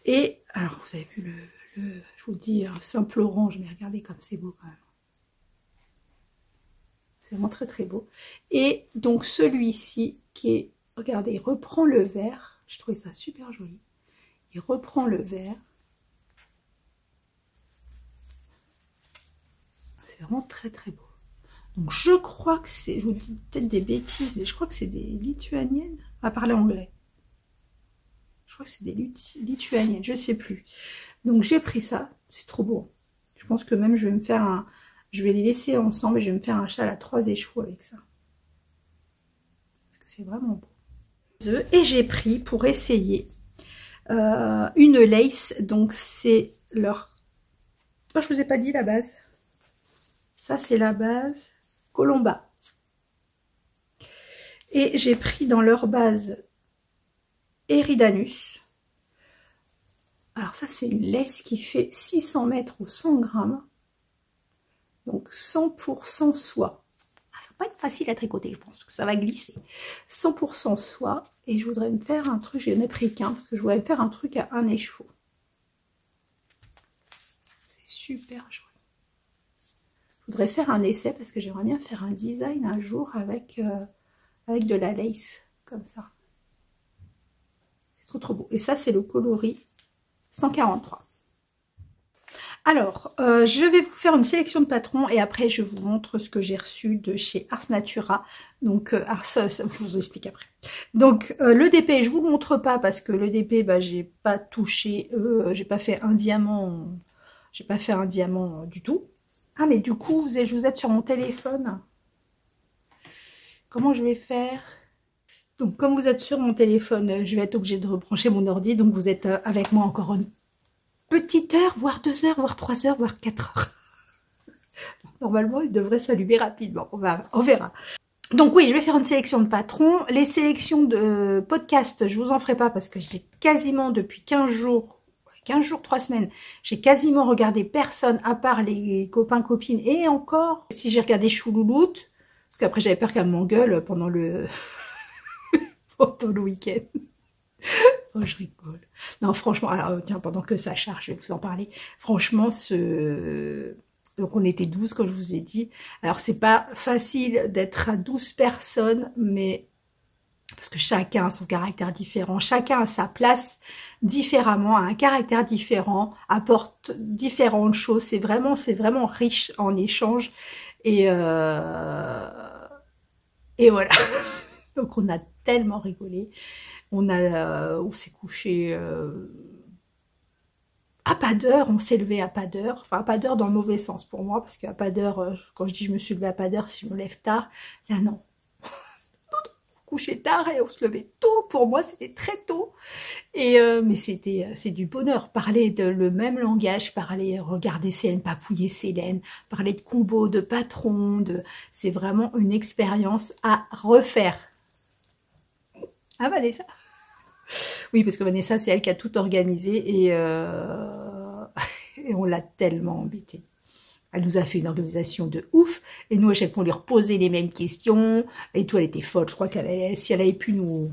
Et, alors vous avez vu je vous dis, un simple orange, mais regardez comme c'est beau quand même. C'est vraiment très très beau. Et donc celui-ci qui est, regardez, il reprend le vert. Je trouvais ça super joli. Il reprend le vert. C'est vraiment très très beau. Donc je crois que c'est, je vous dis peut-être des bêtises, mais je crois que c'est des lituaniennes. À parler anglais. Je crois que c'est des lituaniennes, je sais plus. Donc j'ai pris ça, c'est trop beau. Je pense que même je vais me faire un... Je vais les laisser ensemble et je vais me faire un châle à 3 échous avec ça. Parce que c'est vraiment beau. Et j'ai pris pour essayer une lace. Donc c'est leur... Oh, je vous ai pas dit la base. Ça c'est la base Colomba. Et j'ai pris dans leur base Eridanus. Alors ça, c'est une laisse qui fait 600 mètres ou 100 grammes. Donc 100% soie. Ah, ça va pas être facile à tricoter, je pense, parce que ça va glisser. 100% soie. Et je voudrais me faire un truc, j'en ai pris qu'un, parce que je voudrais me faire un truc à un écheveau. C'est super joli. Je voudrais faire un essai, parce que j'aimerais bien faire un design un jour avec de la lace, comme ça. C'est trop trop beau. Et ça, c'est le coloris 143. Alors, je vais vous faire une sélection de patrons et après je vous montre ce que j'ai reçu de chez Ars Natura. Donc, ça, je vous explique après. Donc, le DP, je vous le montre pas parce que le DP, bah, j'ai pas touché, j'ai pas fait un diamant, du tout. Ah, mais du coup, vous êtes sur mon téléphone. Comment je vais faire? Donc, comme vous êtes sur mon téléphone, je vais être obligée de rebrancher mon ordi. Donc, vous êtes avec moi encore une petite heure, voire 2 heures, voire 3 heures, voire 4 heures. Normalement, il devrait s'allumer rapidement. On verra. Donc oui, je vais faire une sélection de patrons. Les sélections de podcasts, je vous en ferai pas parce que j'ai quasiment depuis 15 jours, 3 semaines, j'ai quasiment regardé personne à part les copains, copines. Et encore, si j'ai regardé Choulouloute, parce qu'après j'avais peur qu'elle m'engueule pendant le week-end. Oh, je rigole. Non, franchement, alors tiens, pendant que ça charge, je vais vous en parler. Franchement, donc on était 12, comme je vous ai dit. Alors, c'est pas facile d'être à 12 personnes, mais parce que chacun a son caractère différent, chacun a sa place différemment, a un caractère différent, apporte différentes choses. C'est vraiment riche en échanges. Et voilà. Donc, on a tellement rigolé. On s'est couché à pas d'heure, on s'est levé à pas d'heure, enfin à pas d'heure dans le mauvais sens pour moi, parce qu'à pas d'heure, quand je dis je me suis levée à pas d'heure, si je me lève tard, là non. Coucher tard et on se levait tôt, pour moi c'était très tôt, et mais c'est du bonheur, parler le même langage, regarder Célène, papouiller Célène, parler de combos, de patrons, c'est vraiment une expérience à refaire. Ah Vanessa? Oui, parce que Vanessa, c'est elle qui a tout organisé et on l'a tellement embêtée. Elle nous a fait une organisation de ouf et nous, à chaque fois, on lui reposait les mêmes questions et tout, elle était folle. Je crois si elle avait pu nous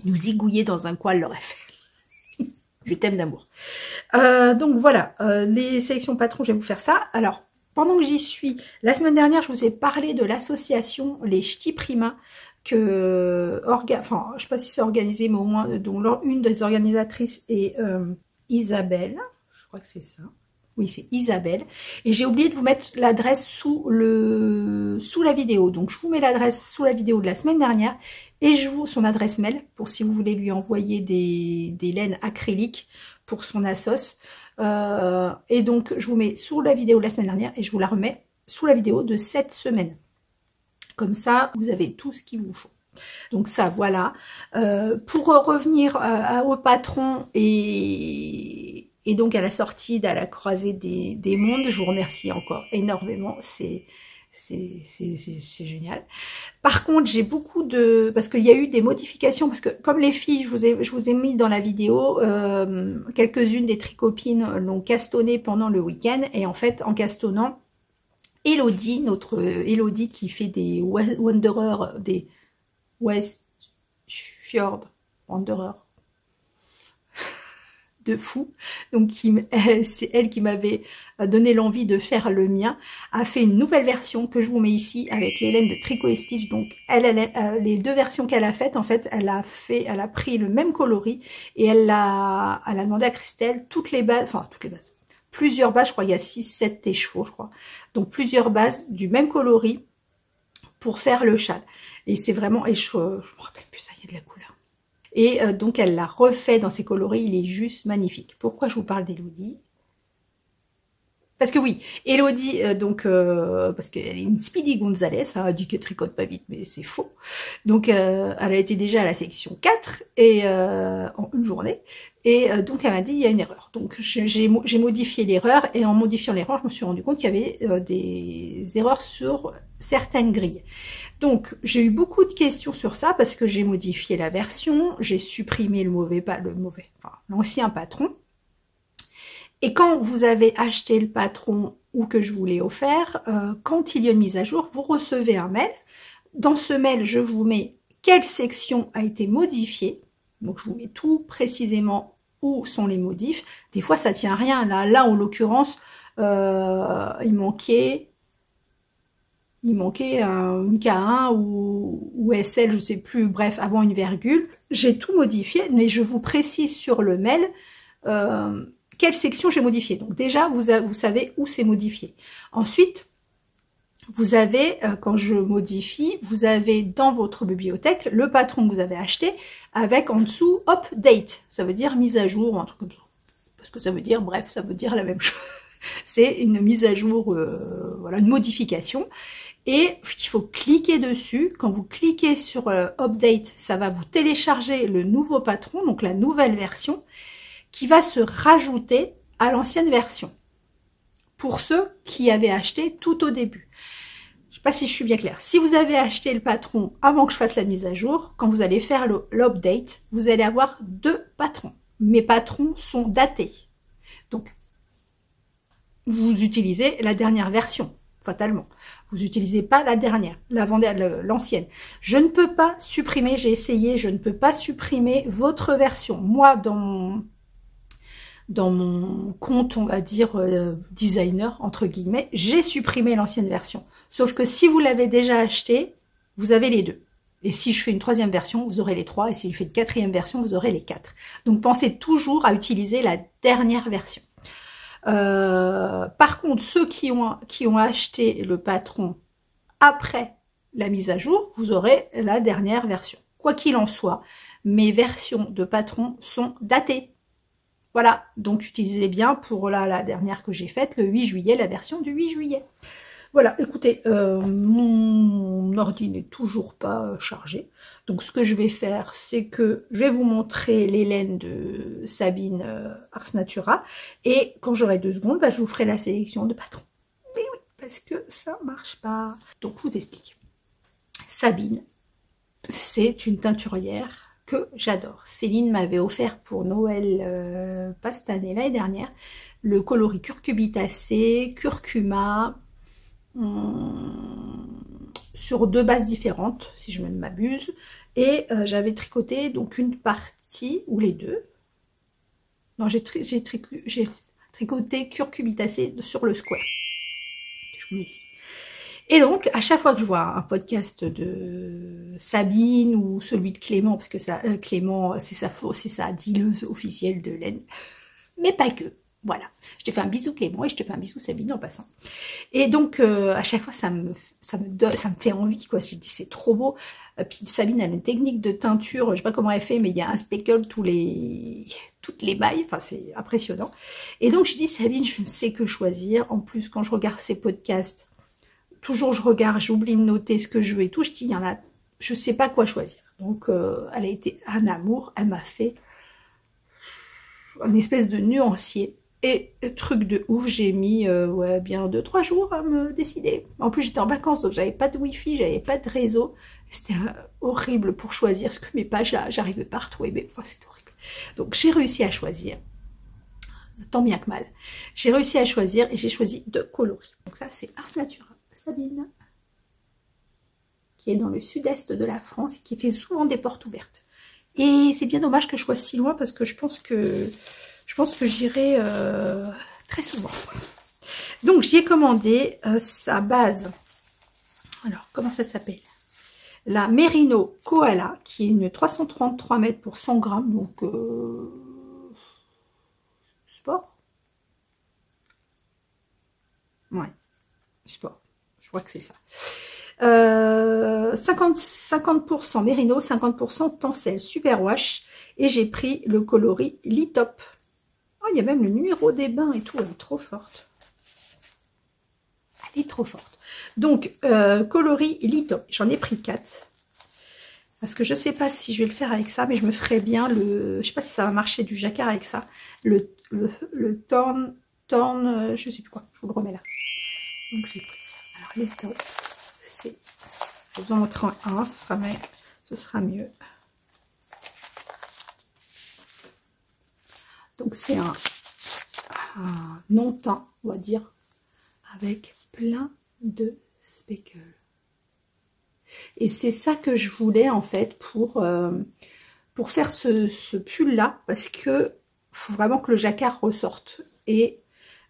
zigouiller dans un coin, elle l'aurait fait. Je t'aime d'amour. Donc voilà, les sélections patrons, je vais vous faire ça. Alors, pendant que j'y suis, la semaine dernière, je vous ai parlé de l'association Les Ch'tis Prima, enfin, je sais pas si c'est organisé, mais au moins, dont une des organisatrices est Isabelle, je crois que c'est ça. Oui, c'est Isabelle. Et j'ai oublié de vous mettre l'adresse sous la vidéo. Donc, je vous mets l'adresse sous la vidéo de la semaine dernière et son adresse mail pour si vous voulez lui envoyer des laines acryliques pour son assos. Et donc, je vous mets sous la vidéo de la semaine dernière et je vous la remets sous la vidéo de cette semaine. Comme ça, vous avez tout ce qu'il vous faut. Donc ça, voilà. Pour revenir au patron et donc à la sortie, à la croisée des mondes, je vous remercie encore énormément. C'est génial. Par contre, j'ai beaucoup parce qu'il y a eu des modifications, parce que comme les filles, je vous ai mis dans la vidéo, quelques-unes des tricopines l'ont castonné pendant le week-end, et en fait, en castonnant, Elodie, notre Elodie qui fait des Wanderers, des West Fjord Wanderers de fou, donc c'est elle qui m'avait donné l'envie de faire le mien, a fait une nouvelle version que je vous mets ici avec les laines de Tricot et Stitch. Donc les deux versions qu'elle a faites, en fait, elle a pris le même coloris et elle a demandé à Christelle plusieurs bases, je crois, il y a 6-7 écheveaux, je crois. Donc, plusieurs bases du même coloris pour faire le châle. Et c'est vraiment, je me rappelle plus, ça y est de la couleur. Et donc, elle l'a refait dans ses coloris, il est juste magnifique. Pourquoi je vous parle d'Elodie? Parce que oui, Elodie, parce qu'elle est une Speedy Gonzalez, elle dit qu'elle tricote pas vite, mais c'est faux. Donc, elle a été déjà à la section 4 et en une journée. Et donc, elle m'a dit, il y a une erreur. Donc, j'ai modifié l'erreur. Et en modifiant l'erreur, je me suis rendu compte qu'il y avait des erreurs sur certaines grilles. Donc, j'ai eu beaucoup de questions sur ça parce que j'ai modifié la version. J'ai supprimé l'ancien patron. Et quand vous avez acheté le patron ou que je vous l'ai offert, quand il y a une mise à jour, vous recevez un mail. Dans ce mail, je vous mets quelle section a été modifiée. Donc, je vous mets tout précisément où sont les modifs. Des fois, ça tient à rien. Là en l'occurrence, il manquait une K1 ou SL, je sais plus, bref, avant une virgule. J'ai tout modifié, mais je vous précise sur le mail quelle section j'ai modifié. Donc déjà, vous savez où c'est modifié. Ensuite, vous avez, quand je modifie, vous avez dans votre bibliothèque le patron que vous avez acheté avec en dessous update. Ça veut dire mise à jour ou un truc comme ça. Parce que ça veut dire, bref, ça veut dire la même chose. C'est une mise à jour, voilà, une modification. Et il faut cliquer dessus. Quand vous cliquez sur update, ça va vous télécharger le nouveau patron, donc la nouvelle version, qui va se rajouter à l'ancienne version. Pour ceux qui avaient acheté tout au début. Je ne sais pas si je suis bien claire. Si vous avez acheté le patron avant que je fasse la mise à jour, quand vous allez faire l'update, vous allez avoir 2 patrons. Mes patrons sont datés. Donc, vous utilisez la dernière version, fatalement. Vous n'utilisez pas la dernière, l'ancienne. Je ne peux pas supprimer, j'ai essayé, je ne peux pas supprimer votre version. Moi, dans mon compte, on va dire, designer, entre guillemets, j'ai supprimé l'ancienne version. Sauf que si vous l'avez déjà acheté, vous avez les 2. Et si je fais une 3e version, vous aurez les 3. Et si je fais une 4e version, vous aurez les 4. Donc, pensez toujours à utiliser la dernière version. Par contre, ceux qui ont acheté le patron après la mise à jour, vous aurez la dernière version. Quoi qu'il en soit, mes versions de patron sont datées. Voilà, donc utilisez bien pour la dernière que j'ai faite, le 8 juillet, la version du 8 juillet. Voilà, écoutez, mon ordi n'est toujours pas chargé. Donc ce que je vais faire, c'est que je vais vous montrer les laines de Sabine Ars Natura. Et quand j'aurai 2 secondes, bah, je vous ferai la sélection de patrons. Mais oui, parce que ça marche pas. Donc je vous explique. Sabine, c'est une teinturière que j'adore. Céline m'avait offert pour Noël, pas cette année, l'année dernière, le coloris curcubitacé, curcuma, sur 2 bases différentes, si je ne m'abuse. Et j'avais tricoté donc une partie, ou les 2. Non, j'ai tricoté curcubitacé sur le square. Je vous mets ici. Et donc, à chaque fois que je vois un podcast de Sabine ou celui de Clément, parce que ça, Clément, c'est sa dealeuse officielle de laine, mais pas que. Voilà, je te fais un bisou Clément et je te fais un bisou Sabine en passant. Et donc, à chaque fois, ça me fait envie, quoi. Je dis, c'est trop beau. Puis Sabine, elle a une technique de teinture, je sais pas comment elle fait, mais il y a un speckle toutes les mailles, enfin, c'est impressionnant. Et donc, je dis, Sabine, je ne sais que choisir. En plus, quand je regarde ses podcasts, toujours je regarde, j'oublie de noter ce que je veux et tout. Je dis, il y en a, je sais pas quoi choisir. Donc, elle a été un amour. Elle m'a fait une espèce de nuancier. Et truc de ouf, j'ai mis ouais, bien 2-3 jours à me décider. En plus, j'étais en vacances, donc j'avais pas de wifi, j'avais pas de réseau. C'était horrible pour choisir, parce que mes pages, j'arrivais pas à retrouver. Mais enfin, c'est horrible. Donc, j'ai réussi à choisir. Tant bien que mal. J'ai réussi à choisir et j'ai choisi 2 coloris. Donc ça, c'est Ars Natura Sabine, qui est dans le sud-est de la France et qui fait souvent des portes ouvertes. Et c'est bien dommage que je sois si loin parce que je pense que j'irai très souvent. Donc j'y ai commandé sa base. Alors comment ça s'appelle? La Merino Koala, qui est une 333 mètres pour 100 grammes. Donc sport. Ouais, sport. Je crois que c'est ça. 50% Merino, 50% Tencel, super wash. Et j'ai pris le coloris Litop. Oh, il y a même le numéro des bains et tout. Elle est trop forte. Elle est trop forte. Donc, coloris Litop. J'en ai pris 4. Parce que je sais pas si je vais le faire avec ça, mais je me ferais bien le... Je sais pas si ça va marcher du jacquard avec ça. Le torn, je sais plus quoi. Je vous le remets là. Donc, j'ai pris ça. Alors, Litop. Je vous en montrer un, ce sera mieux. Donc c'est un un non teint, on va dire, avec plein de speckles. Et c'est ça que je voulais en fait pour faire ce pull là, parce que faut vraiment que le jacquard ressorte. Et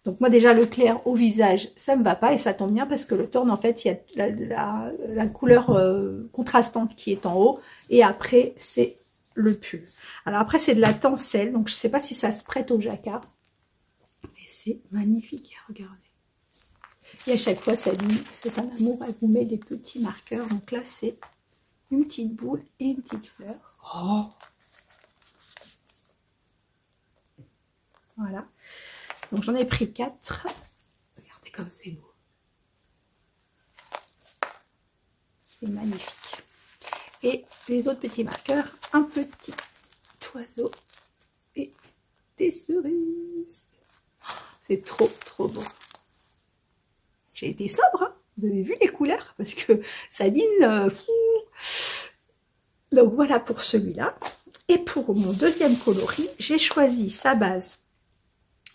donc moi déjà le clair au visage ça me va pas, et ça tombe bien parce que le torn en fait il y a la couleur contrastante qui est en haut, et après c'est le pull. Alors après c'est de la tencelle, donc je sais pas si ça se prête au jacquard, mais c'est magnifique, regardez. Et à chaque fois ça dit c'est un amour, elle vous met des petits marqueurs. Donc là c'est une petite boule et une petite fleur. Oh, voilà. Donc j'en ai pris 4. Regardez comme c'est beau. C'est magnifique. Et les autres petits marqueurs, un petit oiseau et des cerises. C'est trop trop beau. J'ai été sobre, hein. Vous avez vu les couleurs? Parce que Sabine... Donc voilà pour celui-là. Et pour mon deuxième coloris, j'ai choisi sa base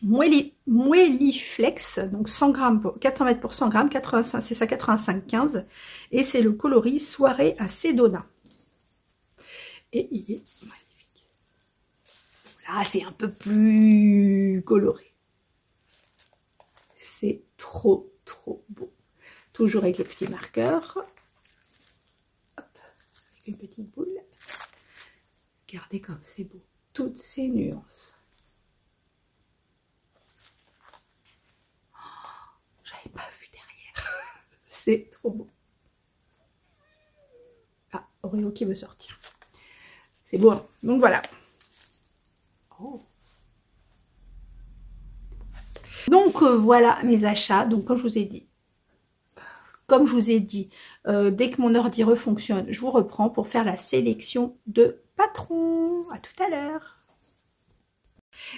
Moelliflex, donc 100 grammes, 400 mètres pour 100 grammes, 85, c'est ça 85,15. Et c'est le coloris Soirée à Sedona. Et il est magnifique. Là, c'est un peu plus coloré. C'est trop, trop beau. Toujours avec le petit marqueur. Hop, avec une petite boule. Regardez comme c'est beau. Toutes ces nuances. J'avais pas vu derrière. C'est trop beau. Ah, Oreo qui veut sortir. C'est beau, hein. Donc voilà. Oh. Donc voilà mes achats. Donc comme je vous ai dit, dès que mon ordi refonctionne, je vous reprends pour faire la sélection de Patron. À tout à l'heure.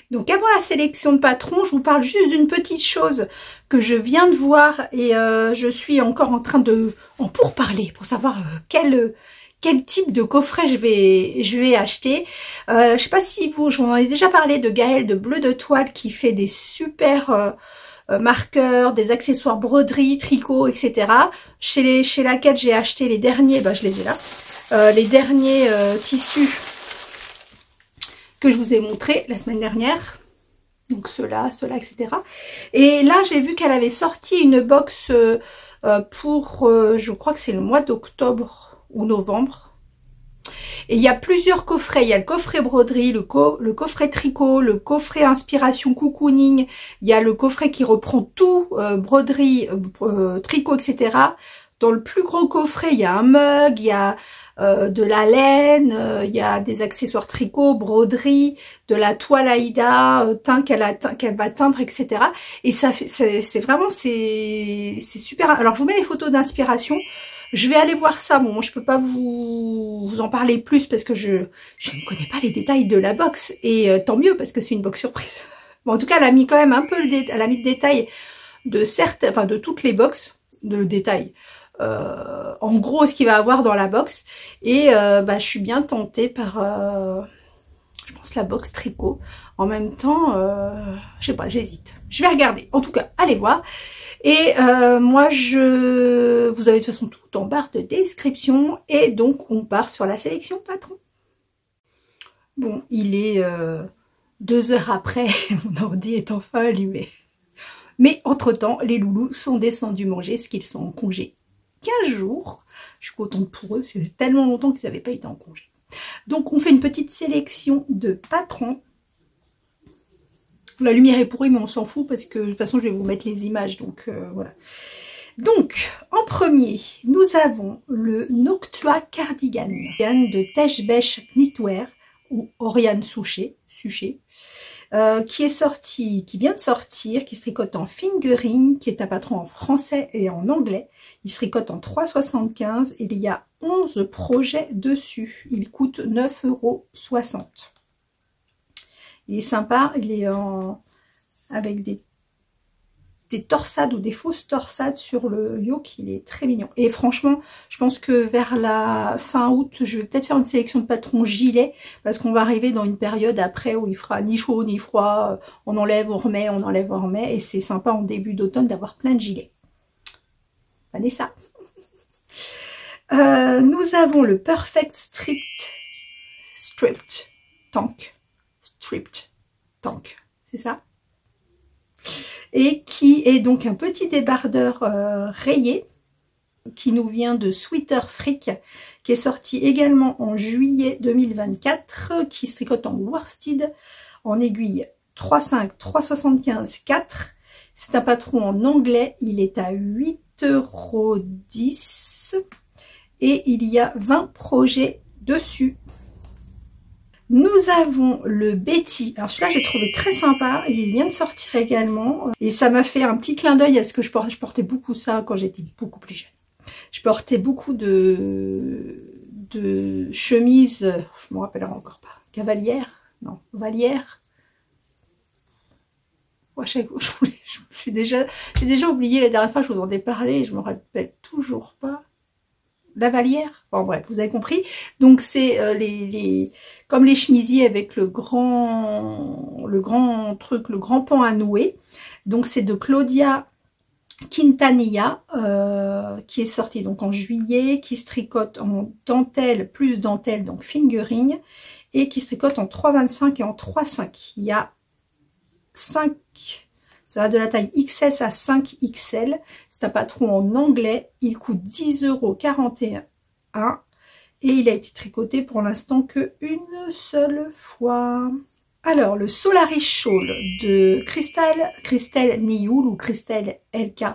Donc avant la sélection de Patron, je vous parle juste d'une petite chose que je viens de voir, et je suis encore en train de en pourparler pour savoir quel type de coffret je vais acheter. Je sais pas si j'en ai déjà parlé de Gaëlle de Bleu de Toile qui fait des super marqueurs, des accessoires broderie, tricot, etc. Chez laquelle j'ai acheté les derniers, je les ai là, les derniers tissus que je vous ai montré la semaine dernière. Donc ceux-là, etc. Et là, j'ai vu qu'elle avait sorti une box pour, je crois que c'est le mois d'octobre ou novembre. Et il y a plusieurs coffrets. Il y a le coffret broderie, le coffret tricot, le coffret inspiration cocooning. Il y a le coffret qui reprend tout, broderie, tricot, etc. Dans le plus gros coffret, il y a un mug, il y a de la laine, il y a des accessoires tricot, broderie, de la toile Aïda, teint qu'elle va teindre, etc. Et ça fait, c'est vraiment, c'est super. Alors je vous mets les photos d'inspiration. Je vais aller voir ça. Bon, je peux pas vous en parler plus parce que je ne connais pas les détails de la box. Et tant mieux parce que c'est une box surprise. Bon, en tout cas, elle a mis quand même un peu elle a mis le détail de certaines, enfin de toutes les box, de détail. En gros, ce qu'il va avoir dans la box. Et je suis bien tentée par, je pense, la box tricot. En même temps, je sais pas, j'hésite. Je vais regarder. En tout cas, allez voir. Et moi, vous avez de toute façon tout en barre de description. Et donc, on part sur la sélection Patron. Bon, il est 2 heures après, mon ordi est enfin allumé. Mais entre-temps, les loulous sont descendus manger, ce qu'ils sont en congé 15 jours. Je suis contente pour eux, c'est tellement longtemps qu'ils n'avaient pas été en congé. Donc, on fait une petite sélection de Patron. La lumière est pourrie, mais on s'en fout parce que de toute façon, je vais vous mettre les images. Donc, voilà. Donc, en premier, nous avons le Noctua Cardigan de Tesh Besh Knitwear ou Oriane Suchet, qui vient de sortir, qui se tricote en fingering, qui est un patron en français et en anglais. Il se tricote en 3,75 et il y a 11 projets dessus. Il coûte 9,60 €. Il est sympa, il est avec des torsades ou des fausses torsades sur le yoke, il est très mignon. Et franchement, je pense que vers la fin août, je vais peut-être faire une sélection de patrons gilets, parce qu'on va arriver dans une période après où il fera ni chaud ni froid, on enlève, on remet, on enlève, on remet, et c'est sympa en début d'automne d'avoir plein de gilets. Vanessa. Nous avons le Perfect Stripped Tank, c'est ça? Et qui est donc un petit débardeur rayé qui nous vient de Sweater Freak, qui est sorti également en juillet 2024, qui se tricote en worsted en aiguille 3,5, 3,75, 4. C'est un patron en anglais, il est à 8,10 € et il y a 20 projets dessus. Nous avons le Betty. Alors celui-là, j'ai trouvé très sympa. Il vient de sortir également. Et ça m'a fait un petit clin d'œil à ce que je portais beaucoup ça quand j'étais beaucoup plus jeune. Je portais beaucoup de chemises, je me rappellerai encore pas, cavalière, non, valière. Ouais, j'ai déjà oublié la dernière fois, je vous en ai parlé, et je me rappelle toujours pas. La valière, bon bref, vous avez compris. Donc c'est comme les chemisiers avec le grand pan à nouer. Donc c'est de Claudia Quintanilla qui est sorti donc en juillet, qui se tricote en dentelle plus dentelle, donc fingering, et qui se tricote en 3,25 et en 3,5. Il y a 5, ça va de la taille XS à 5XL. C'est un patron en anglais, il coûte 10,41 € et il a été tricoté pour l'instant que une seule fois. Alors le Solaris Shawl de Christelle Nioul ou Christelle LK,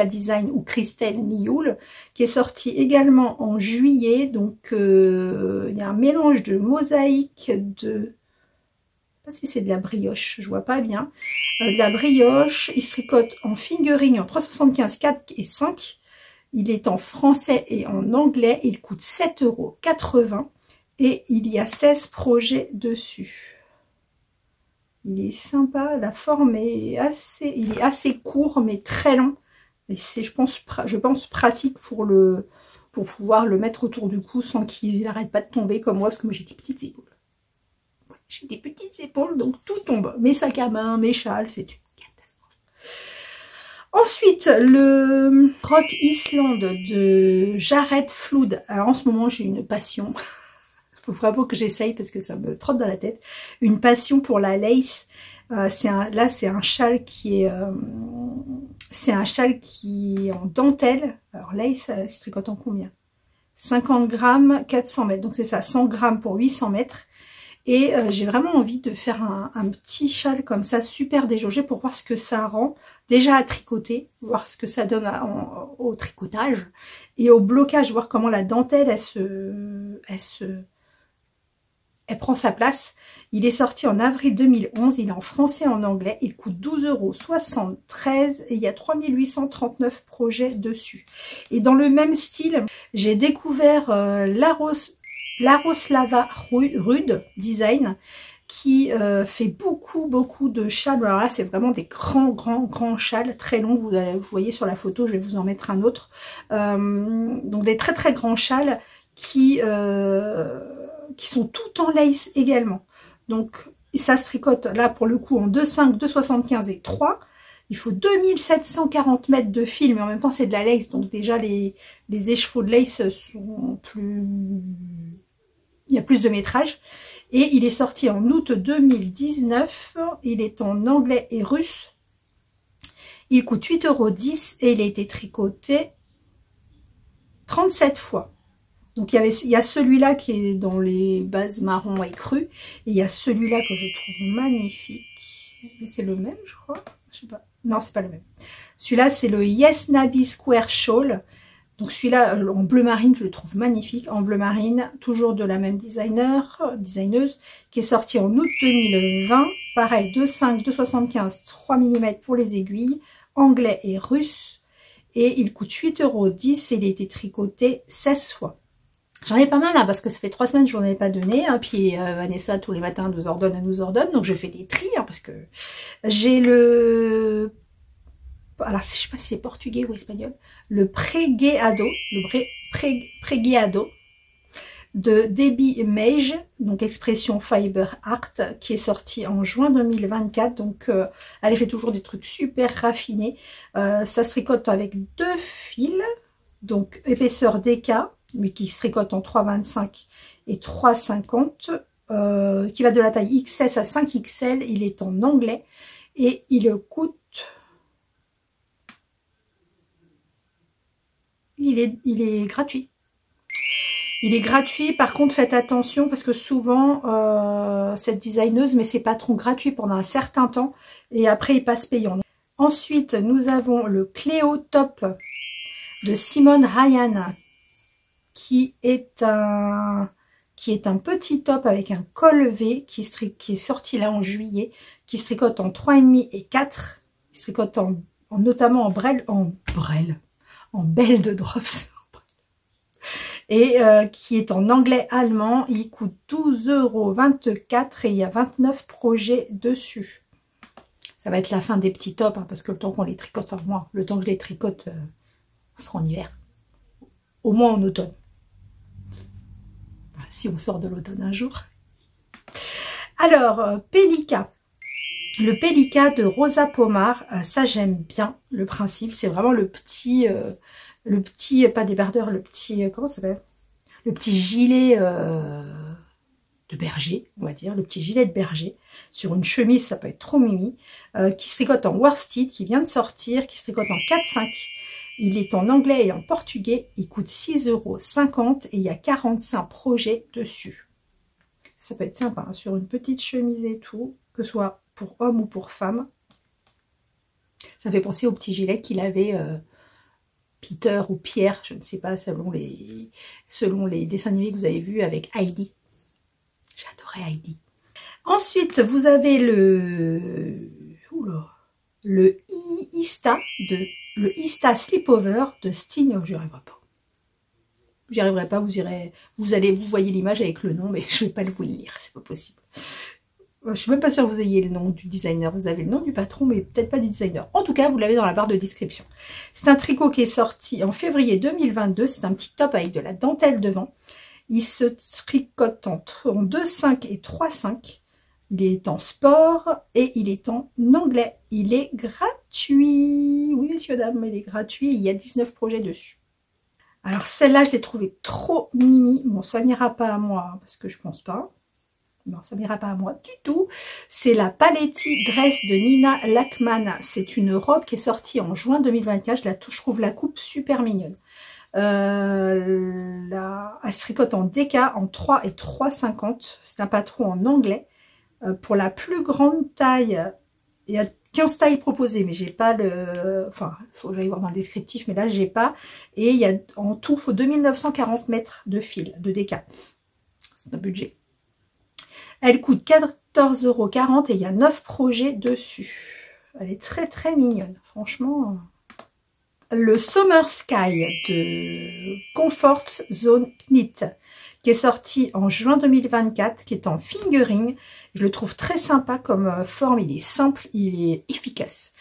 Design ou Christelle Nioul, qui est sorti également en juillet. Donc il y a un mélange de mosaïque de... Je sais pas si c'est de la brioche, je vois pas bien. De la brioche, il se tricote en fingering en 3,75, 4 et 5. Il est en français et en anglais. Il coûte 7,80 € et il y a 16 projets dessus. Il est sympa, la forme est assez court mais très long. Et c'est, je pense pratique pour pouvoir le mettre autour du cou sans qu'il n'arrête pas de tomber comme moi, parce que moi j'ai des petites épaules. J'ai des petites épaules, donc tout tombe. Mes sacs à main, mes châles, c'est une catastrophe. Ensuite, le Rock Island de Jared Flood. Alors en ce moment, j'ai une passion. Il faut vraiment que j'essaye parce que ça me trotte dans la tête. Une passion pour la lace. Là, c'est un châle qui est... c'est un châle qui est en dentelle. Alors lace, ça se tricote en combien? 50 grammes, 400 mètres. Donc c'est ça, 100 grammes pour 800 mètres. Et j'ai vraiment envie de faire un petit châle comme ça, super déjaugé, pour voir ce que ça rend. Déjà à tricoter, voir ce que ça donne au tricotage. Et au blocage, voir comment la dentelle, elle prend sa place. Il est sorti en avril 2011, il est en français et en anglais. Il coûte 12,73 € et il y a 3839 projets dessus. Et dans le même style, j'ai découvert Laroslava Rude Design, qui fait beaucoup de châles. Alors là, c'est vraiment des grands châles, très longs. Vous voyez sur la photo, je vais vous en mettre un autre. Donc des très grands châles qui sont tout en lace également. Donc ça se tricote là pour le coup en 2,5, 2,75 et 3. Il faut 2740 mètres de fil, mais en même temps c'est de la lace, donc déjà les écheveaux de lace sont plus... Il y a plus de métrage. Et il est sorti en août 2019. Il est en anglais et russe. Il coûte 8,10 € et il a été tricoté 37 fois. Donc il y a celui-là qui est dans les bases marron écru. Et il y a celui-là que je trouve magnifique. Mais c'est le même, je crois. Je sais pas. Non, c'est pas le même. Celui-là, c'est le Yes Navy Square Shawl. Donc celui-là, en bleu marine, je le trouve magnifique. En bleu marine, toujours de la même designeuse, qui est sortie en août 2020. Pareil, 2,5, 2,75, 3 mm pour les aiguilles. Anglais et russe. Et il coûte 8,10 € et il a été tricoté 16 fois. J'en ai pas mal là, parce que ça fait 3 semaines que je n'en avais pas donné. Hein, puis Vanessa, tous les matins, elle nous ordonne. Donc je fais des tris, hein, parce que j'ai le alors je sais pas si c'est portugais ou espagnol, le Pregueado, Pregueado de Debbie Mage, donc expression Fiber Art, qui est sorti en juin 2024. Donc elle fait toujours des trucs super raffinés. Ça se tricote avec 2 fils, donc épaisseur DK, mais qui se tricote en 3,25 et 3,50, qui va de la taille XS à 5XL. Il est en anglais et il coûte... Il est gratuit. Il est gratuit, par contre faites attention parce que souvent cette designeuse met ses patrons gratuits pendant un certain temps et après ils passent payants. Ensuite nous avons le Cléo Top de Simone Ryan qui est un petit top avec un col V qui est sorti là en juillet, qui se tricote en 3,5 et 4. Il se tricote notamment en belle de drops. Et qui est en anglais-allemand. Il coûte 12,24 € et il y a 29 projets dessus. Ça va être la fin des petits tops, hein, parce que le temps qu'on les tricote, enfin moi, le temps que je les tricote, on sera en hiver. Au moins en automne. Si on sort de l'automne un jour. Alors, Pellica. Le Pellica de Rosa Pomar, ça j'aime bien le principe. C'est vraiment le petit, pas débardeur, le petit, comment ça s'appelle? Le petit gilet de berger, on va dire, le petit gilet de berger. Sur une chemise, ça peut être trop mimi. Qui se tricote en worsted, qui vient de sortir, qui se tricote en 4,5. Il est en anglais et en portugais. Il coûte 6,50 € et il y a 45 projets dessus. Ça peut être sympa, hein, sur une petite chemise et tout, que ce soit pour homme ou pour femme. Ça fait penser au petit gilet qu'il avait Peter ou Pierre, je ne sais pas, selon les dessins animés que vous avez vus avec Heidi. J'adorais Heidi. Ensuite, vous avez le Ista Slipover de Sting. Oh, j'y arriverai pas. J'y arriverai pas, vous voyez l'image avec le nom, mais je vais pas vous le lire, c'est pas possible. Je suis même pas sûre que vous ayez le nom du designer. Vous avez le nom du patron, mais peut-être pas du designer. En tout cas, vous l'avez dans la barre de description. C'est un tricot qui est sorti en février 2022. C'est un petit top avec de la dentelle devant. Il se tricote en 2,5 et 3,5. Il est en sport et il est en anglais. Il est gratuit. Oui, messieurs, dames, il est gratuit. Il y a 19 projets dessus. Alors, celle-là, je l'ai trouvée trop mimi. Bon, ça n'ira pas à moi, parce que je pense pas. Non, ça n'ira pas à moi du tout. C'est la Paletti Dress de Nina Lachman. C'est une robe qui est sortie en juin 2024. Je trouve la coupe super mignonne. Elle se tricote en DK en 3 et 3,50. C'est un patron en anglais. Pour la plus grande taille, il y a 15 tailles proposées, mais j'ai pas le... Enfin, il faut que j'aille voir dans le descriptif, mais là, j'ai pas. Et il y a en tout, il faut 2940 mètres de fil, de DK. C'est un budget. Elle coûte 14,40 € et il y a 9 projets dessus. Elle est très très mignonne, franchement. Le Summer Sky de Comfort Zone Knit, qui est sorti en juin 2024, qui est en fingering. Je le trouve très sympa comme forme, il est simple, il est efficace.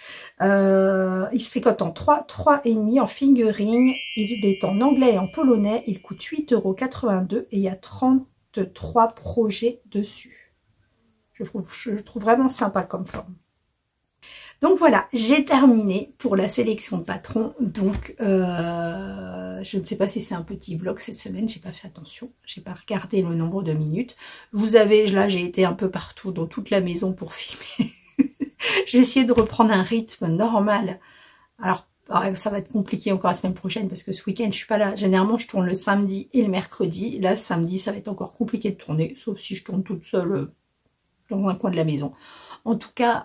Il se tricote en 3,5 en fingering. Il est en anglais et en polonais. Il coûte 8,82 € et il y a 33 projets dessus. Je trouve vraiment sympa comme forme. Donc voilà, j'ai terminé pour la sélection de patrons. Donc je ne sais pas si c'est un petit vlog cette semaine, j'ai pas fait attention, j'ai pas regardé le nombre de minutes. Vous avez, là j'ai été un peu partout dans toute la maison pour filmer. J'ai essayé de reprendre un rythme normal. Alors ça va être compliqué encore la semaine prochaine parce que ce week-end je suis pas là. Généralement je tourne le samedi et le mercredi. Là samedi ça va être encore compliqué de tourner, sauf si je tourne toute seule dans un coin de la maison. En tout cas,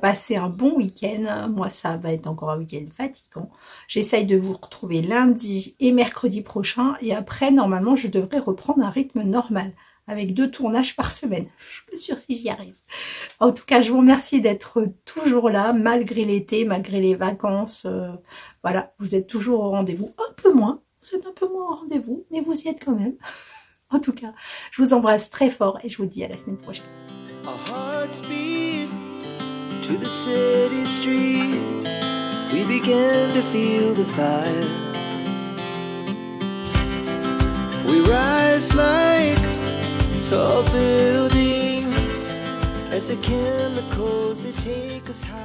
passez un bon week-end. Moi, ça va être encore un week-end fatigant. J'essaye de vous retrouver lundi et mercredi prochain. Et après, normalement, je devrais reprendre un rythme normal avec 2 tournages par semaine. Je suis pas sûre si j'y arrive. En tout cas, je vous remercie d'être toujours là, malgré l'été, malgré les vacances. Voilà, vous êtes toujours au rendez-vous. Un peu moins. Vous êtes un peu moins au rendez-vous, mais vous y êtes quand même. En tout cas, je vous embrasse très fort et je vous dis à la semaine prochaine. Our hearts beat to the city streets, we began to feel the fire. We rise like tall buildings as the chemicals they take us high.